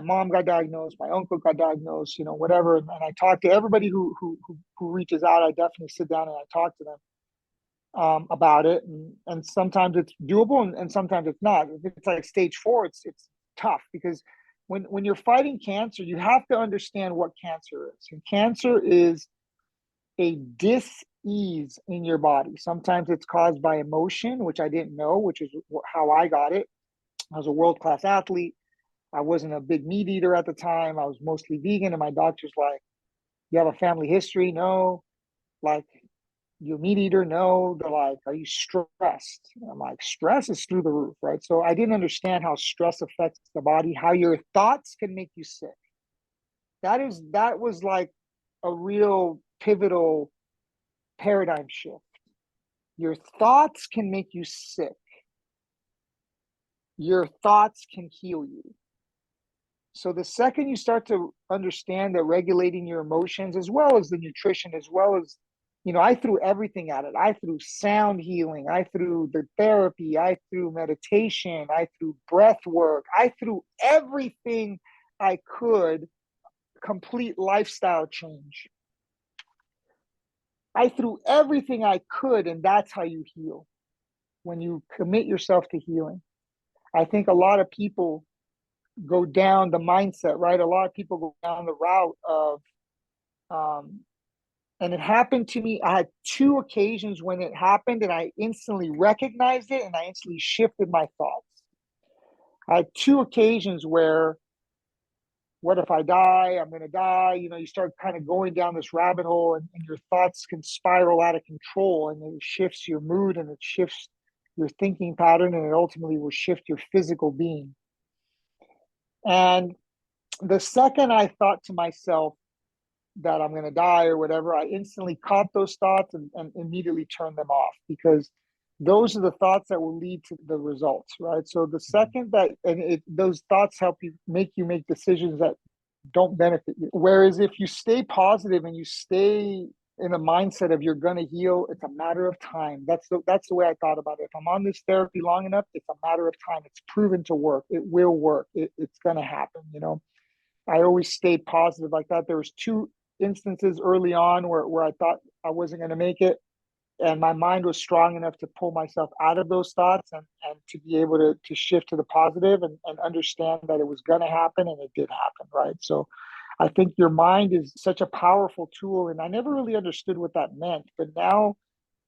mom got diagnosed, my uncle got diagnosed, whatever. And I talk to everybody who reaches out. I definitely sit down and I talk to them about it. And sometimes it's doable and sometimes it's not. If it's like stage 4, it's tough, because when you're fighting cancer, you have to understand what cancer is. And cancer is a dis-ease in your body. Sometimes it's caused by emotion, which I didn't know, which is how I got it. I was a world-class athlete. I wasn't a big meat eater at the time. I was mostly vegan. And my doctor's like, you have a family history? No. Like, you a meat eater? No. They're like, are you stressed? And I'm like, stress is through the roof, right? So I didn't understand how stress affects the body, how your thoughts can make you sick. That was like a real pivotal paradigm shift. Your thoughts can make you sick. Your thoughts can heal you. So the second you start to understand that regulating your emotions, as well as the nutrition, as well as, I threw everything at it. I threw sound healing. I threw the therapy. I threw meditation. I threw breath work. I threw everything I could, complete lifestyle change. I threw everything I could, and that's how you heal. When you commit yourself to healing. I think a lot of people go down the mindset, right? A lot of people go down the route of, and it happened to me. I had two occasions when it happened, and I instantly recognized it, and I instantly shifted my thoughts. I had two occasions where, what if I die? I'm going to die. You know, you start kind of going down this rabbit hole, and your thoughts can spiral out of control, and it shifts your mood, and it shifts your thinking pattern, and it ultimately will shift your physical being. And the second I thought to myself that I'm going to die or whatever, I instantly caught those thoughts and immediately turned them off, because those are the thoughts that will lead to the results, right? So the second that, those thoughts help you make decisions that don't benefit you. Whereas if you stay positive and you stay in the mindset of you're going to heal, it's a matter of time. That's the way I thought about it. If I'm on this therapy long enough, it's a matter of time. It's proven to work. It will work. It's going to happen. You know, I always stayed positive like that. There was two instances early on where I thought I wasn't going to make it, and my mind was strong enough to pull myself out of those thoughts and to be able to shift to the positive and understand that it was going to happen, and it did happen, right? So I think your mind is such a powerful tool, and I never really understood what that meant, but now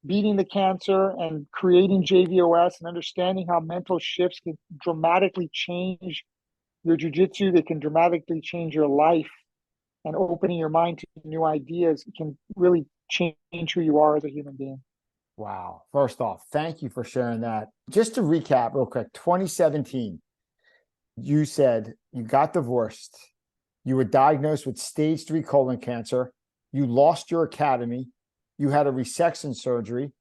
beating the cancer and creating JVOS and understanding how mental shifts can dramatically change your jiu-jitsu, they can dramatically change your life, and opening your mind to new ideas can really change who you are as a human being. Wow. First off, thank you for sharing that. Just to recap real quick, 2017, you said you got divorced. You were diagnosed with stage 3 colon cancer. You lost your academy. You had a resection surgery.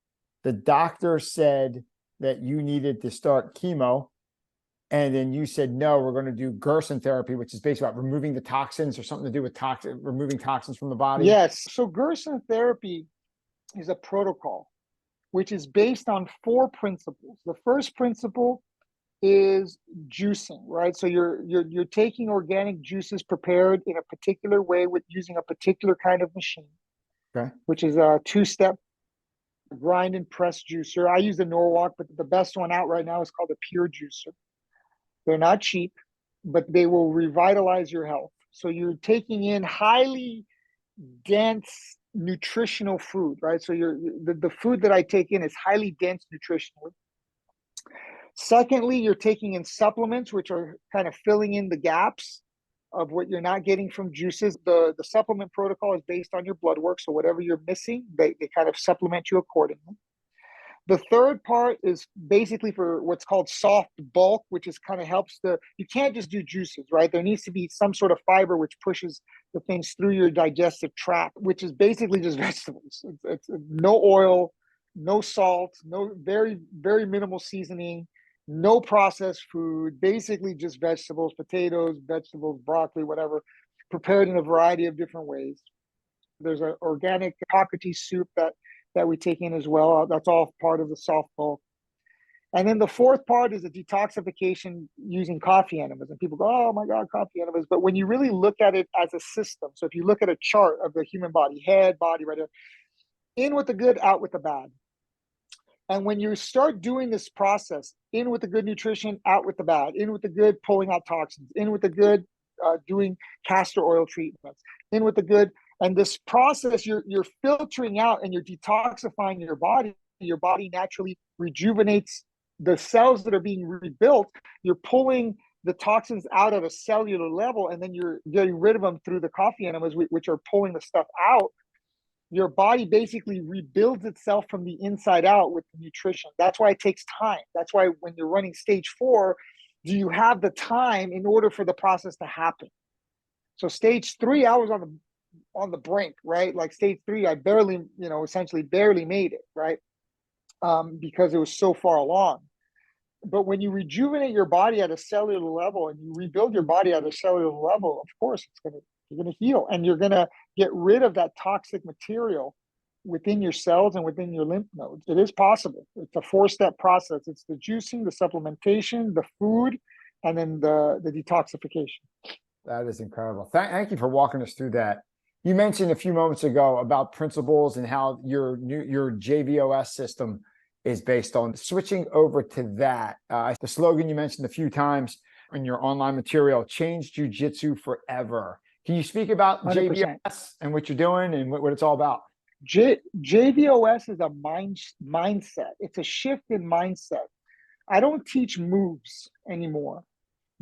The doctor said that you needed to start chemo. And then you said, no, we're going to do Gerson therapy, which is basically about removing the toxins, or something to do with removing toxins from the body. Yes. So Gerson therapy is a protocol which is based on 4 principles. The first principle is juicing, right? So you're taking organic juices prepared in a particular way with using a particular kind of machine, okay, which is a 2-step grind and press juicer. I use the Norwalk, but the best one out right now is called a Pure Juicer. They're not cheap, but they will revitalize your health. So you're taking in highly dense nutritional food, right? So the food that I take in is highly dense nutritionally. Secondly, you're taking in supplements, which are kind of filling in the gaps of what you're not getting from juices. The supplement protocol is based on your blood work. So whatever you're missing, they kind of supplement you accordingly. The third part is basically for what's called soft bulk, which is kind of helps you can't just do juices, right? There needs to be some sort of fiber which pushes the things through your digestive tract, which is basically just vegetables. It's no oil, no salt, no very, very minimal seasoning, no processed food, basically just vegetables, potatoes, vegetables, broccoli, whatever, prepared in a variety of different ways. There's an organic KOTC soup that we take in as well. That's all part of the soft bulk. And then the fourth part is a detoxification using coffee enemas. And people go, oh my God, coffee enemas. But when you really look at it as a system, so if you look at a chart of the human body, head, body, right there, in with the good, out with the bad. And when you start doing this process, in with the good nutrition, out with the bad, in with the good, pulling out toxins, in with the good, doing castor oil treatments, in with the good, and this process, you're filtering out and you're detoxifying your body. Your body naturally rejuvenates the cells that are being rebuilt. You're pulling the toxins out at a cellular level, and then you're getting rid of them through the coffee enemas, which are pulling the stuff out. Your body basically rebuilds itself from the inside out with the nutrition. That's why it takes time. That's why when you're running stage 4, do you have the time in order for the process to happen? So stage 3, I was on the brink, right? Like stage 3, I barely, essentially barely made it, right? Because it was so far along. But when you rejuvenate your body at a cellular level and you rebuild your body at a cellular level, of course, you're gonna heal, and you're gonna get rid of that toxic material within your cells and within your lymph nodes. It is possible. It's a 4-step process. It's the juicing, the supplementation, the food, and then the detoxification. That is incredible. Thank you for walking us through that. You mentioned a few moments ago about principles and how your JVOS system is based on. Switching over to that, the slogan you mentioned a few times in your online material, change Jiu-Jitsu forever. Can you speak about 100%. JVOS and what you're doing and what it's all about? JVOS is a mindset. It's a shift in mindset. I don't teach moves anymore.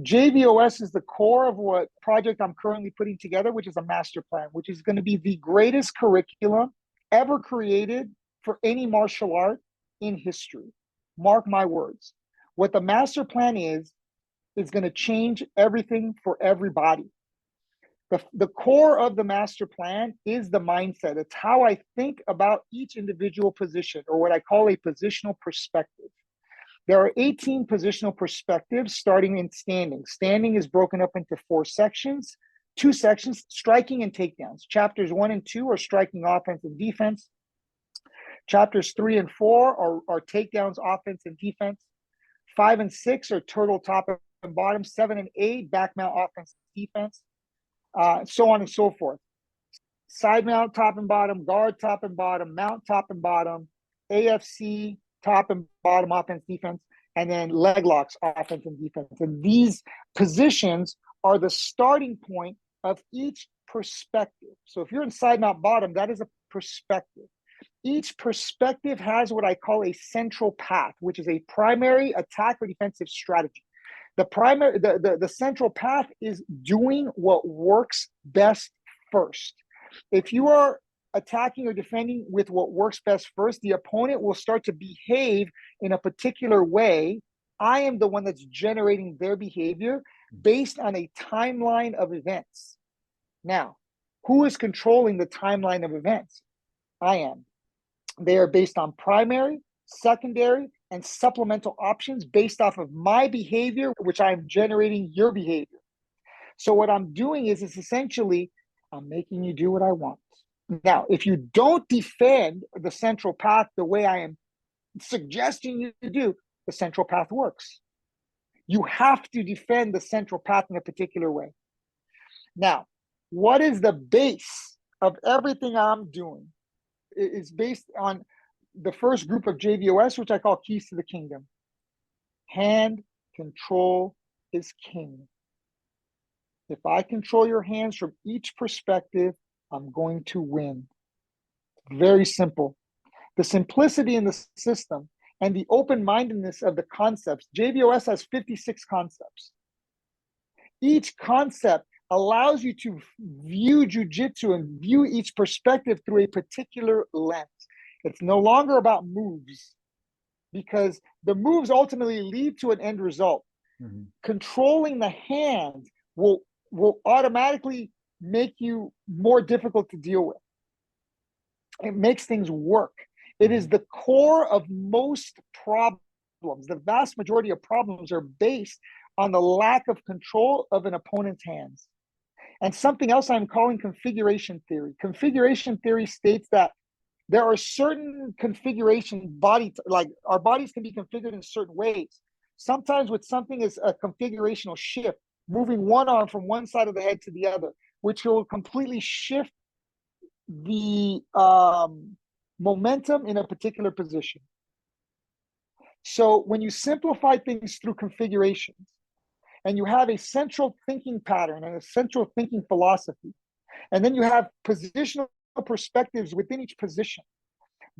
JVOS is the core of what project I'm currently putting together, which is a master plan, which is going to be the greatest curriculum ever created for any martial art in history. Mark my words. What the master plan is going to change everything for everybody. The core of the master plan is the mindset. It's how I think about each individual position, or what I call a positional perspective. There are 18 positional perspectives starting in standing. Standing is broken up into 4 sections, 2 sections, striking and takedowns. Chapters 1 and 2 are striking, offense, and defense. Chapters 3 and 4 are takedowns, offense, and defense. 5 and 6 are turtle, top and bottom. 7 and 8, back mount, offense, defense. So on and so forth. Side mount, top and bottom, guard, top and bottom, mount, top and bottom, AFC, top and bottom, offense, defense, and then leg locks, offense and defense. And these positions are the starting point of each perspective. So if you're in side mount bottom, that is a perspective. Each perspective has what I call a central path, which is a primary attack or defensive strategy. The central path is doing what works best first. If you are attacking or defending with what works best first, the opponent will start to behave in a particular way. I am the one that's generating their behavior based on a timeline of events. Now, who is controlling the timeline of events? I am. They are based on primary, secondary, and supplemental options based off of my behavior, which I'm generating your behavior. So what I'm doing is essentially, I'm making you do what I want. Now, if you don't defend the central path the way I am suggesting you to do, the central path works. You have to defend the central path in a particular way. Now, what is the base of everything I'm doing? It is based on the first group of JVOS, which I call keys to the kingdom. Hand control is king. If I control your hands from each perspective, I'm going to win. Very simple. The simplicity in the system and the open-mindedness of the concepts. JVOS has 56 concepts. Each concept allows you to view jiu-jitsu and view each perspective through a particular lens. It's no longer about moves, because the moves ultimately lead to an end result. Mm-hmm. Controlling the hand will automatically make you more difficult to deal with. It makes things work. It is the core of most problems. The vast majority of problems are based on the lack of control of an opponent's hands. And something else I'm calling configuration theory. Configuration theory states that there are certain configuration like our bodies can be configured in certain ways. Sometimes with something is a configurational shift, moving one arm from one side of the head to the other, which will completely shift the momentum in a particular position. So when you simplify things through configurations, and you have a central thinking pattern and a central thinking philosophy, and then you have positional perspectives within each position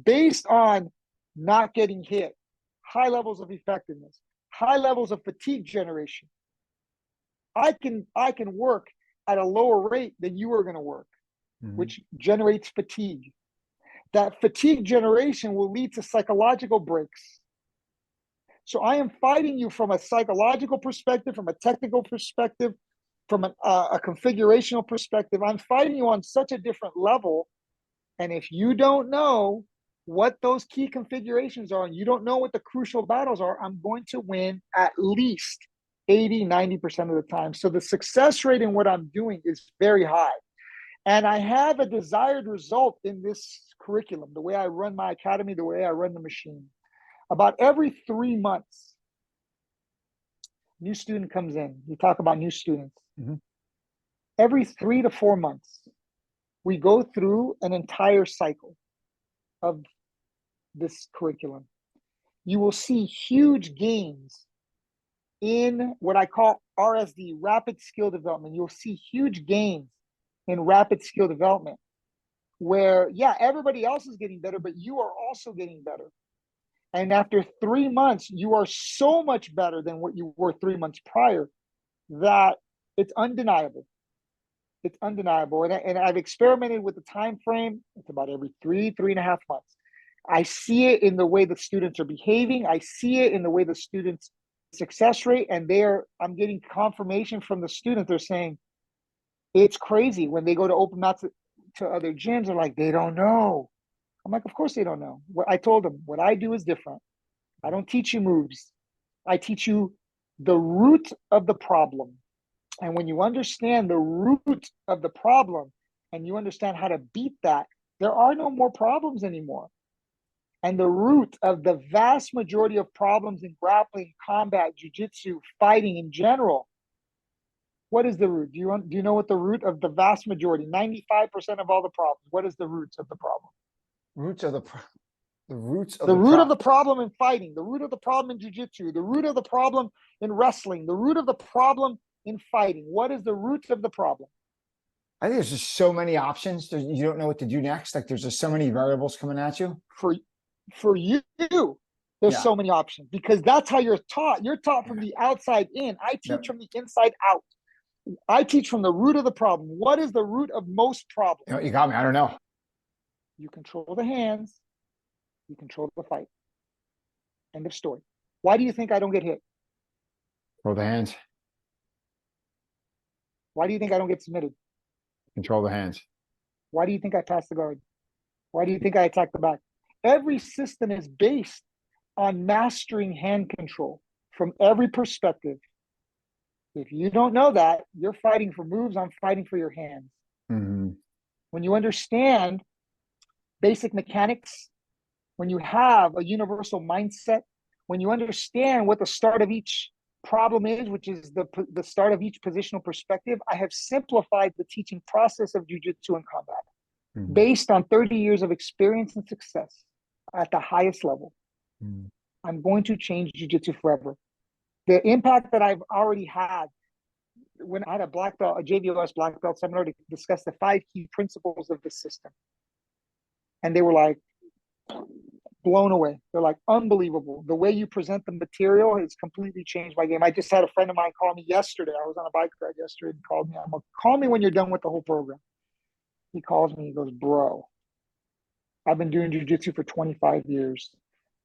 based on not getting hit, high levels of effectiveness, high levels of fatigue generation. I can work at a lower rate than you are going to work, which generates fatigue. That fatigue generation will lead to psychological breaks. So I am fighting you from a psychological perspective, from a technical perspective, from a configurational perspective. I'm fighting you on such a different level. And if you don't know what those key configurations are, and you don't know what the crucial battles are, I'm going to win at least 80, 90% of the time. So the success rate in what I'm doing is very high. And I have a desired result in this curriculum, the way I run my academy, the way I run the machine. About every 3 months, new student comes in. You talk about new students. Every 3 to 4 months, we go through an entire cycle of this curriculum. You will see huge gains in what I call RSD, rapid skill development. You'll see huge gains in rapid skill development where, yeah, everybody else is getting better, but you are also getting better. And after 3 months, you are so much better than what you were 3 months prior that it's undeniable. It's undeniable. And I've experimented with the time frame. It's about every 3.5 months. I see it in the way the students are behaving. I see it in the way the students' success rate. And I'm getting confirmation from the students. They're saying, it's crazy. When they go to open mats to other gyms, they're like, they don't know. I'm like, of course they don't know. I told them, what I do is different. I don't teach you moves. I teach you the root of the problem. And when you understand the root of the problem and you understand how to beat that, there are no more problems anymore. And the root of the vast majority of problems in grappling, combat, jiu-jitsu, fighting in general, what is the root? Do you know what the root of the vast majority, 95% of all the problems, what is the roots of the problem? The root of the problem in fighting, the root of the problem in jiu-jitsu, the root of the problem in wrestling, the root of the problem in fighting. What is the root of the problem? I think there's just so many options. You don't know what to do next. Like there's just so many variables coming at you. For you, there's so many options because that's how you're taught. You're taught from the outside in. I teach from the inside out. I teach from the root of the problem. What is the root of most problems? You got me. I don't know. You control the hands. You control the fight. End of story. Why do you think I don't get hit? Control the hands. Why do you think I don't get submitted? Control the hands. Why do you think I pass the guard? Why do you think I attack the back? Every system is based on mastering hand control from every perspective. If you don't know that, you're fighting for moves, I'm fighting for your hands. Mm-hmm. When you understand basic mechanics, when you have a universal mindset, when you understand what the start of each problem is, which is the start of each positional perspective, I have simplified the teaching process of jiu-jitsu and combat based on 30 years of experience and success at the highest level. I'm going to change jiu-jitsu forever. The impact that I've already had when I had a black belt, a JVOS black belt seminar to discuss the 5 key principles of the system. And they were like blown away. They're like, unbelievable. The way you present the material has completely changed my game. I just had a friend of mine call me yesterday. I was on a bike ride yesterday and called me. I'm like, call me when you're done with the whole program. He calls me, he goes, bro, I've been doing jiu-jitsu for 25 years.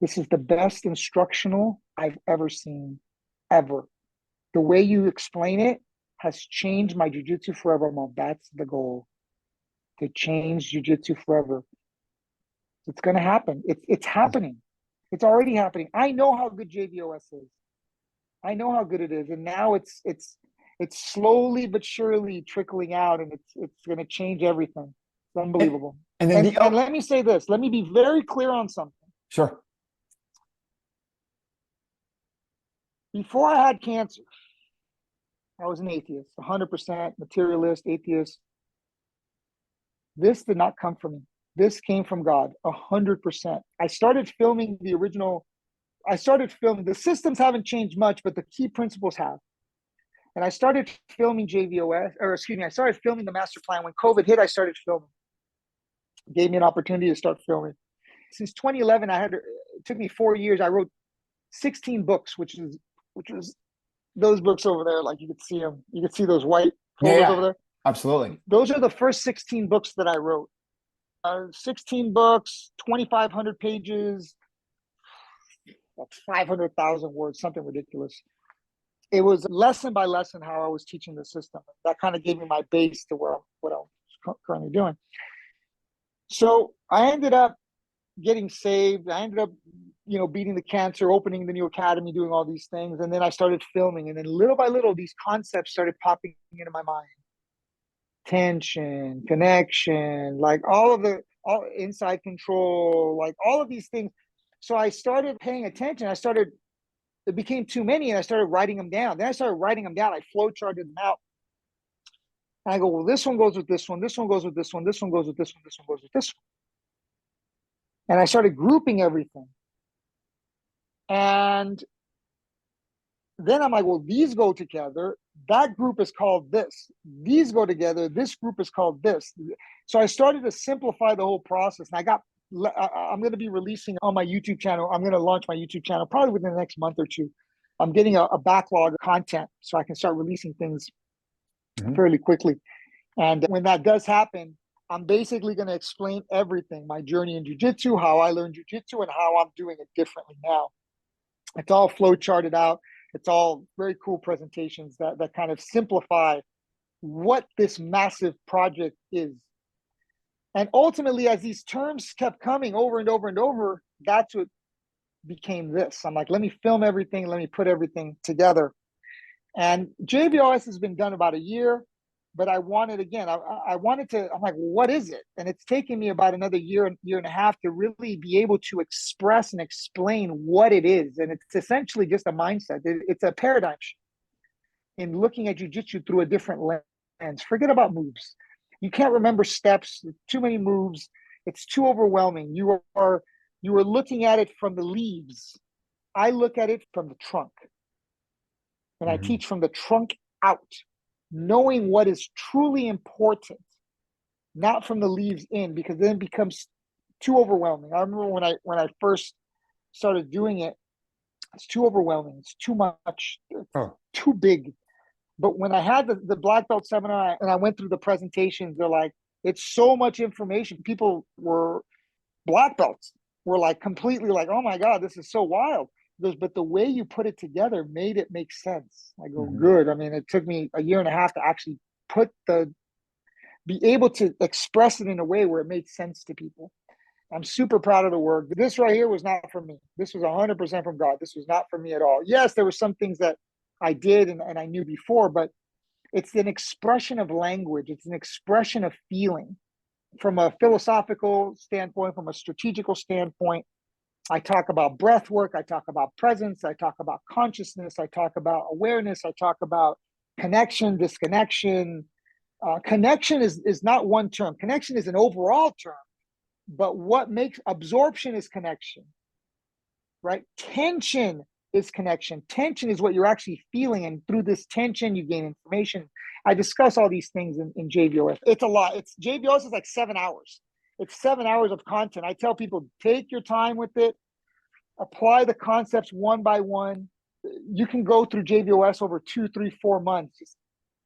This is the best instructional I've ever seen, ever. The way you explain it has changed my jiu-jitsu forever. Mom, that's the goal, to change jiu-jitsu forever. It's going to happen. It's happening. It's already happening. I know how good JVOS is. I know how good it is. And now it's slowly but surely trickling out, and it's going to change everything. It's unbelievable. And let me say this. Let me be very clear on something. Sure. Before I had cancer, I was an atheist, 100% materialist, atheist. This did not come from me. This came from God, 100%. I started filming the systems haven't changed much, but the key principles have. And I started filming I started filming the master plan. When COVID hit, I started filming. It gave me an opportunity to start filming. Since 2011, it took me 4 years. I wrote 16 books, which was those books over there. Like you could see them. You could see those white folders over there. Absolutely. Those are the first 16 books that I wrote. 16 books, 2,500 pages, 500,000 words, something ridiculous. It was lesson by lesson how I was teaching the system. That kind of gave me my base to what I was currently doing. So I ended up getting saved. I ended up, beating the cancer, opening the new academy, doing all these things. And then I started filming. And then little by little, these concepts started popping into my mind. Tension, connection, like all inside control, like all of these things. So I started paying attention. It became too many and I started writing them down. Then I started writing them down. I flowcharted them out. And I go, well, this one goes with this one, this one goes with this one, this one goes with this one, this one goes with this one. And I started grouping everything. And then I'm like, well, these go together. That group is called this. These go together. This group is called this. So I started to simplify the whole process. And I'm going to be releasing on my YouTube channel. I'm going to launch my YouTube channel probably within the next month or two. I'm getting a backlog of content so I can start releasing things fairly quickly. And when that does happen, I'm basically going to explain everything, my journey in jiu-jitsu, how I learned jiu-jitsu, and how I'm doing it differently now. It's all flow charted out. It's all very cool presentations that kind of simplify what this massive project is. And ultimately, as these terms kept coming over and over and over, that's what became this. I'm like, let me film everything. Let me put everything together. And JVOS has been done about a year, but I wanted, again, I wanted to, I'm like, well, what is it? And it's taken me about another year and a half to really be able to express and explain what it is. And it's essentially just a mindset. It's a paradigm shift in looking at jiu-jitsu through a different lens. Forget about moves. You can't remember steps, too many moves. It's too overwhelming. You are looking at it from the leaves. I look at it from the trunk. And I teach from the trunk out, knowing what is truly important, not from the leaves in, because then it becomes too overwhelming. I remember when I first started doing it, it's too overwhelming. It's too much, too big. But when I had the Black Belt seminar and I went through the presentations, they're like, it's so much information. People were Black Belts were like completely like, oh my God, this is so wild. But the way you put it together made it make sense. I go, good. I mean, it took me a year and a half to actually be able to express it in a way where it made sense to people. I'm super proud of the work. This right here was not for me. This was 100% from God. This was not for me at all. Yes, there were some things that I did and I knew before, but it's an expression of language. It's an expression of feeling. From a philosophical standpoint, from a strategical standpoint, I talk about breath work. I talk about presence. I talk about consciousness. I talk about awareness. I talk about connection, disconnection. Connection is not one term. Connection is an overall term. But what makes absorption is connection, right? Tension is connection. Tension is what you're actually feeling. And through this tension, you gain information. I discuss all these things in JVOS. It's a lot. JVOS is like 7 hours. It's 7 hours of content. I tell people, take your time with it. Apply the concepts one by one. You can go through JVOS over 2, 3, 4 months. Just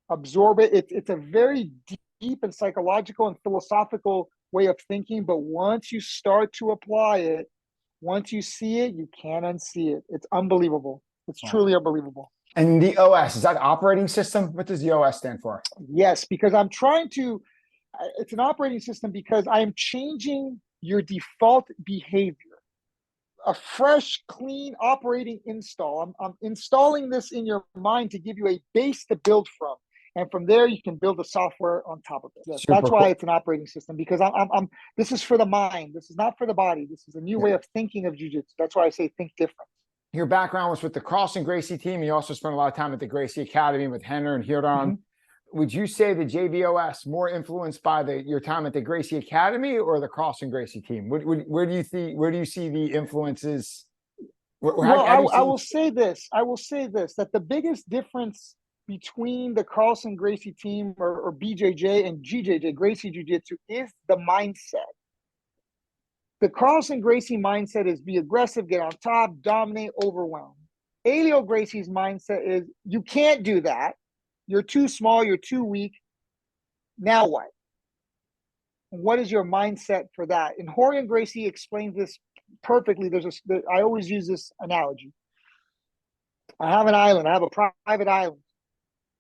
absorb it. It's a very deep and psychological and philosophical way of thinking. But once you start to apply it, once you see it, you can't unsee it. It's unbelievable. It's truly unbelievable. And the OS, is that operating system? What does the OS stand for? Yes, because I'm trying to, it's an operating system because I am changing your default behavior. A fresh, clean operating install. I'm installing this in your mind to give you a base to build from. And from there, you can build the software on top of it. Yes, that's why it's an operating system, because this is for the mind. This is not for the body. This is a new way of thinking of jiu-jitsu. That's why I say think different. Your background was with the Carlson Gracie team. You also spent a lot of time at the Gracie Academy with Henner and Hiron. Would you say the JVOS more influenced by your time at the Gracie Academy or the Carlson Gracie team? Where do you see the influences? I will say this, that the biggest difference between the Carlson Gracie team or BJJ and GJJ, Gracie Jiu-Jitsu, is the mindset. The Carlson Gracie mindset is be aggressive, get on top, dominate, overwhelm. Elio Gracie's mindset is you can't do that. You're too small, you're too weak. Now what? What is your mindset for that? And Javier Gracie explains this perfectly. I always use this analogy. I have an island. I have a private island.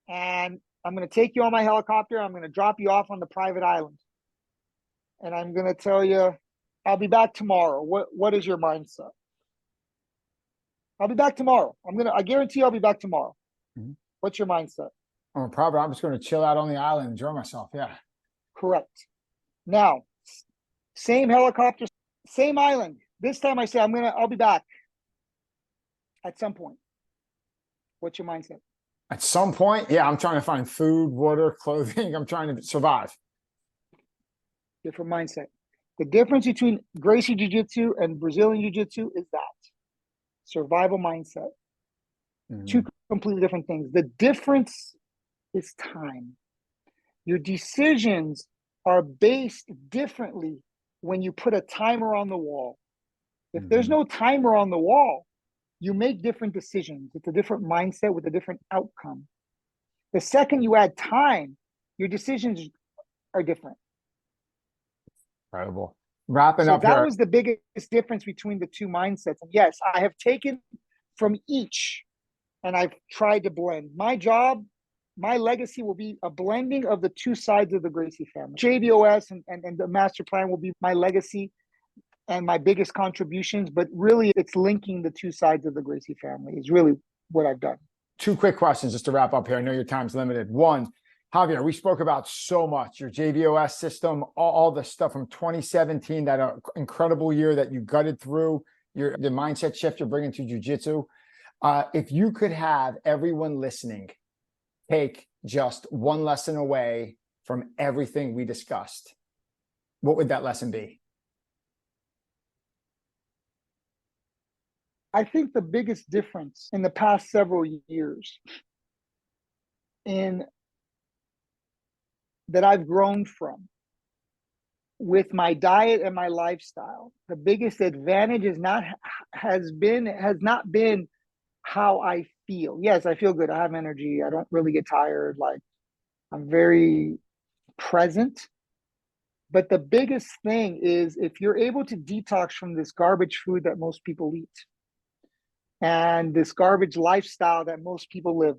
And I'm going to take you on my helicopter. I'm going to drop you off on the private island. And I'm going to tell you, I'll be back tomorrow. What is your mindset? I'll be back tomorrow. I guarantee I'll be back tomorrow. What's your mindset? I'm just going to chill out on the island, enjoy myself. Yeah. Correct. Now, same helicopter, same island. This time I say, I'll be back at some point. What's your mindset? At some point, yeah, I'm trying to find food, water, clothing. I'm trying to survive. Different mindset. The difference between Gracie Jiu-Jitsu and Brazilian Jiu-Jitsu is that survival mindset. Two completely different things. The difference is time. Your decisions are based differently when you put a timer on the wall. If there's no timer on the wall, you make different decisions. It's a different mindset with a different outcome. The second you add time, your decisions are different. Incredible. Wrapping So up that here. was the biggest difference between the two mindsets. And yes, I have taken from each and I've tried to blend. My job, my legacy will be a blending of the two sides of the Gracie family. JVOS and the master plan will be my legacy and my biggest contributions, but really it's linking the two sides of the Gracie family is really what I've done. Two quick questions just to wrap up here. I know your time's limited. One, Javier, we spoke about so much, your JVOS system, all the stuff from 2017, that incredible year that you gutted through, the mindset shift you're bringing to jiu-jitsu. If you could have everyone listening take just one lesson away from everything we discussed, what would that lesson be? I think the biggest difference in the past several years in that I've grown from with my diet and my lifestyle, the biggest advantage has not been how I feel. Yes, I feel good. I have energy. I don't really get tired. Like, I'm very present. But the biggest thing is if you're able to detox from this garbage food that most people eat and this garbage lifestyle that most people live,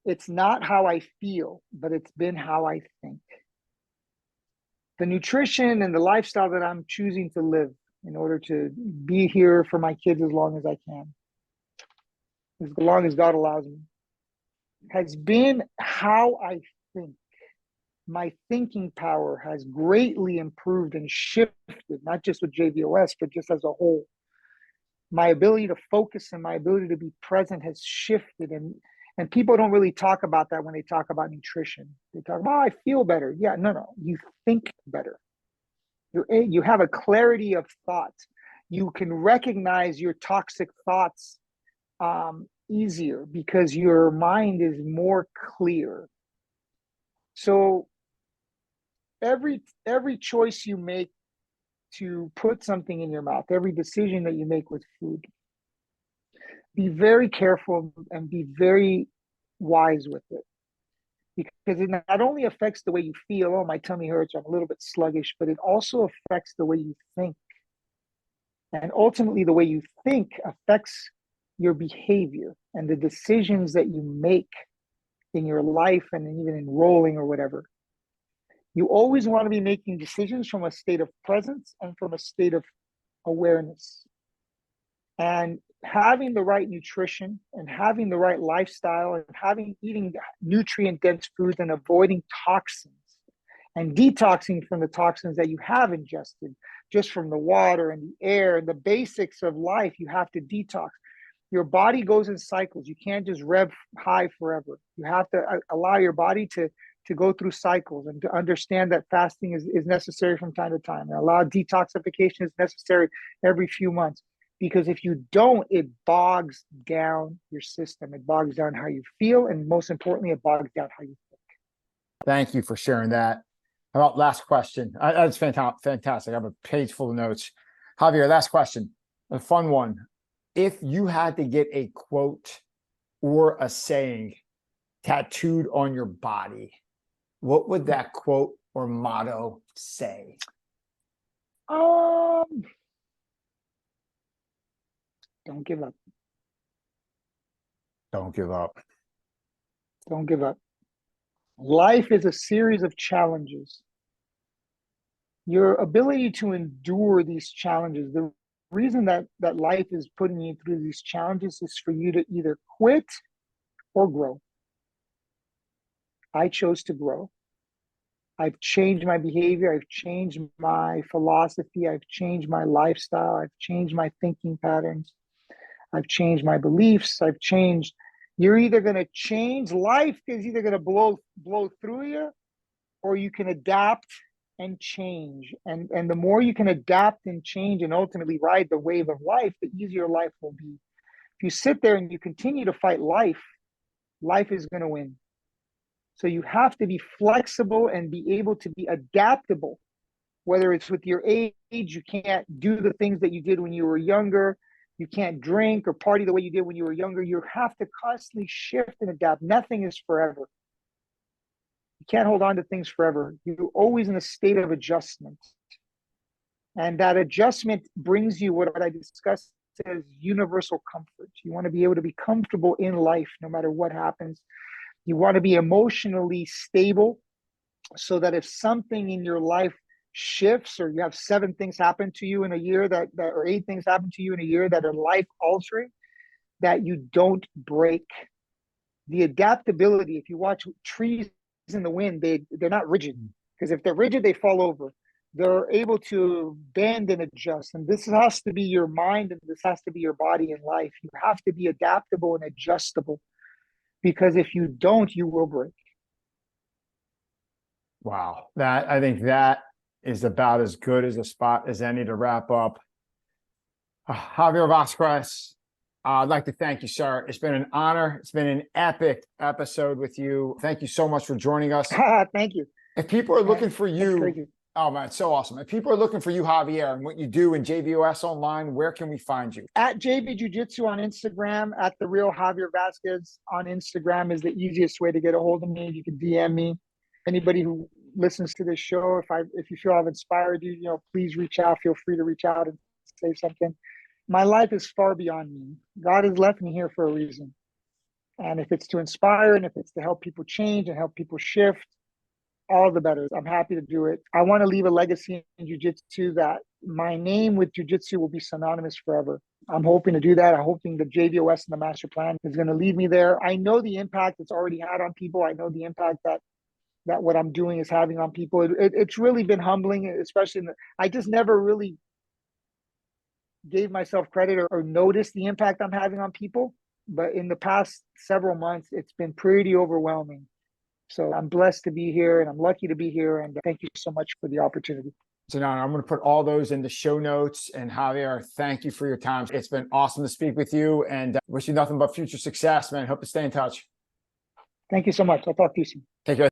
it's not how I feel, but it's been how I think. The nutrition and the lifestyle that I'm choosing to live in order to be here for my kids as long as I can, as long as God allows me, has been how I think. My thinking power has greatly improved and shifted, not just with JVOS, but just as a whole. My ability to focus and my ability to be present has shifted. And people don't really talk about that when they talk about nutrition. They talk about, oh, I feel better. Yeah, no. You think better. You have a clarity of thought. You can recognize your toxic thoughts easier because your mind is more clear. So every choice you make to put something in your mouth, every decision that you make with food, be very careful and be very wise with it. Because it not only affects the way you feel, oh, my tummy hurts, I'm a little bit sluggish, but it also affects the way you think. And ultimately, the way you think affects your behavior and the decisions that you make in your life and even enrolling or whatever. You always want to be making decisions from a state of presence and from a state of awareness. And having the right nutrition and having the right lifestyle and eating nutrient-dense foods and avoiding toxins and detoxing from the toxins that you have ingested, just from the water and the air and the basics of life, you have to detox. Your body goes in cycles. You can't just rev high forever. You have to allow your body to go through cycles and to understand that fasting is necessary from time to time. And allow detoxification is necessary every few months. Because if you don't, it bogs down your system. It bogs down how you feel. And most importantly, it bogs down how you think. Thank you for sharing that. How about last question? That's fantastic. I have a page full of notes. Javier, last question, a fun one. If you had to get a quote or a saying tattooed on your body, what would that quote or motto say? Don't give up. Don't give up. Don't give up. Life is a series of challenges. Your ability to endure these challenges, the reason that life is putting you through these challenges is for you to either quit or grow. I chose to grow. I've changed my behavior. I've changed my philosophy. I've changed my lifestyle. I've changed my thinking patterns. I've changed my beliefs. I've changed You're either going to change. Life is either going to blow through you, or you can adapt and change. And the more you can adapt and change and ultimately ride the wave of life, the easier life will be. If you sit there and you continue to fight life, life is going to win. So you have to be flexible and be able to be adaptable. Whether it's with your age, you can't do the things that you did when you were younger. You can't drink or party the way you did when you were younger. You have to constantly shift and adapt. Nothing is forever. You can't hold on to things forever. You're always in a state of adjustment. And that adjustment brings you what I discussed as universal comfort. You want to be able to be comfortable in life no matter what happens. You want to be emotionally stable so that if something in your life shifts, or you have 7 things happen to you in a year or 8 things happen to you in a year that are life altering, that you don't break. The adaptability, if you watch trees in the wind, they're not rigid, because if they're rigid, they fall over. They're able to bend and adjust. And this has to be your mind, and this has to be your body in life. You have to be adaptable and adjustable, because if you don't, you will break. Wow. I think that is about as good as a spot as any to wrap up. Javier Vazquez, I'd like to thank you, sir. It's been an honor. It's been an epic episode with you. Thank you so much for joining us. Thank you. If people are looking for you, oh man, it's so awesome. If people are looking for you, Javier, and what you do in JVOS online, where can we find you? At JV Jiu-Jitsu on Instagram, at the real Javier Vazquez on Instagram is the easiest way to get a hold of me. You can DM me. Anybody who listens to this show, if you feel I've inspired you, please reach out. Feel free to reach out and say something. My life is far beyond me. God has left me here for a reason. And if it's to inspire, and if it's to help people change and help people shift, all the better. I'm happy to do it. I want to leave a legacy in jiu-jitsu that my name with jiu-jitsu will be synonymous forever. I'm hoping to do that. I'm hoping the JVOS and the master plan is going to lead me there. I know the impact it's already had on people. I know the impact that what I'm doing is having on people. It's really been humbling, especially I just never really gave myself credit or noticed the impact I'm having on people. But in the past several months, it's been pretty overwhelming. So I'm blessed to be here, and I'm lucky to be here. And thank you so much for the opportunity. So now I'm going to put all those in the show notes. And Javier, thank you for your time. It's been awesome to speak with you, and wish you nothing but future success, man. Hope to stay in touch. Thank you so much. I'll talk to you soon. Take care.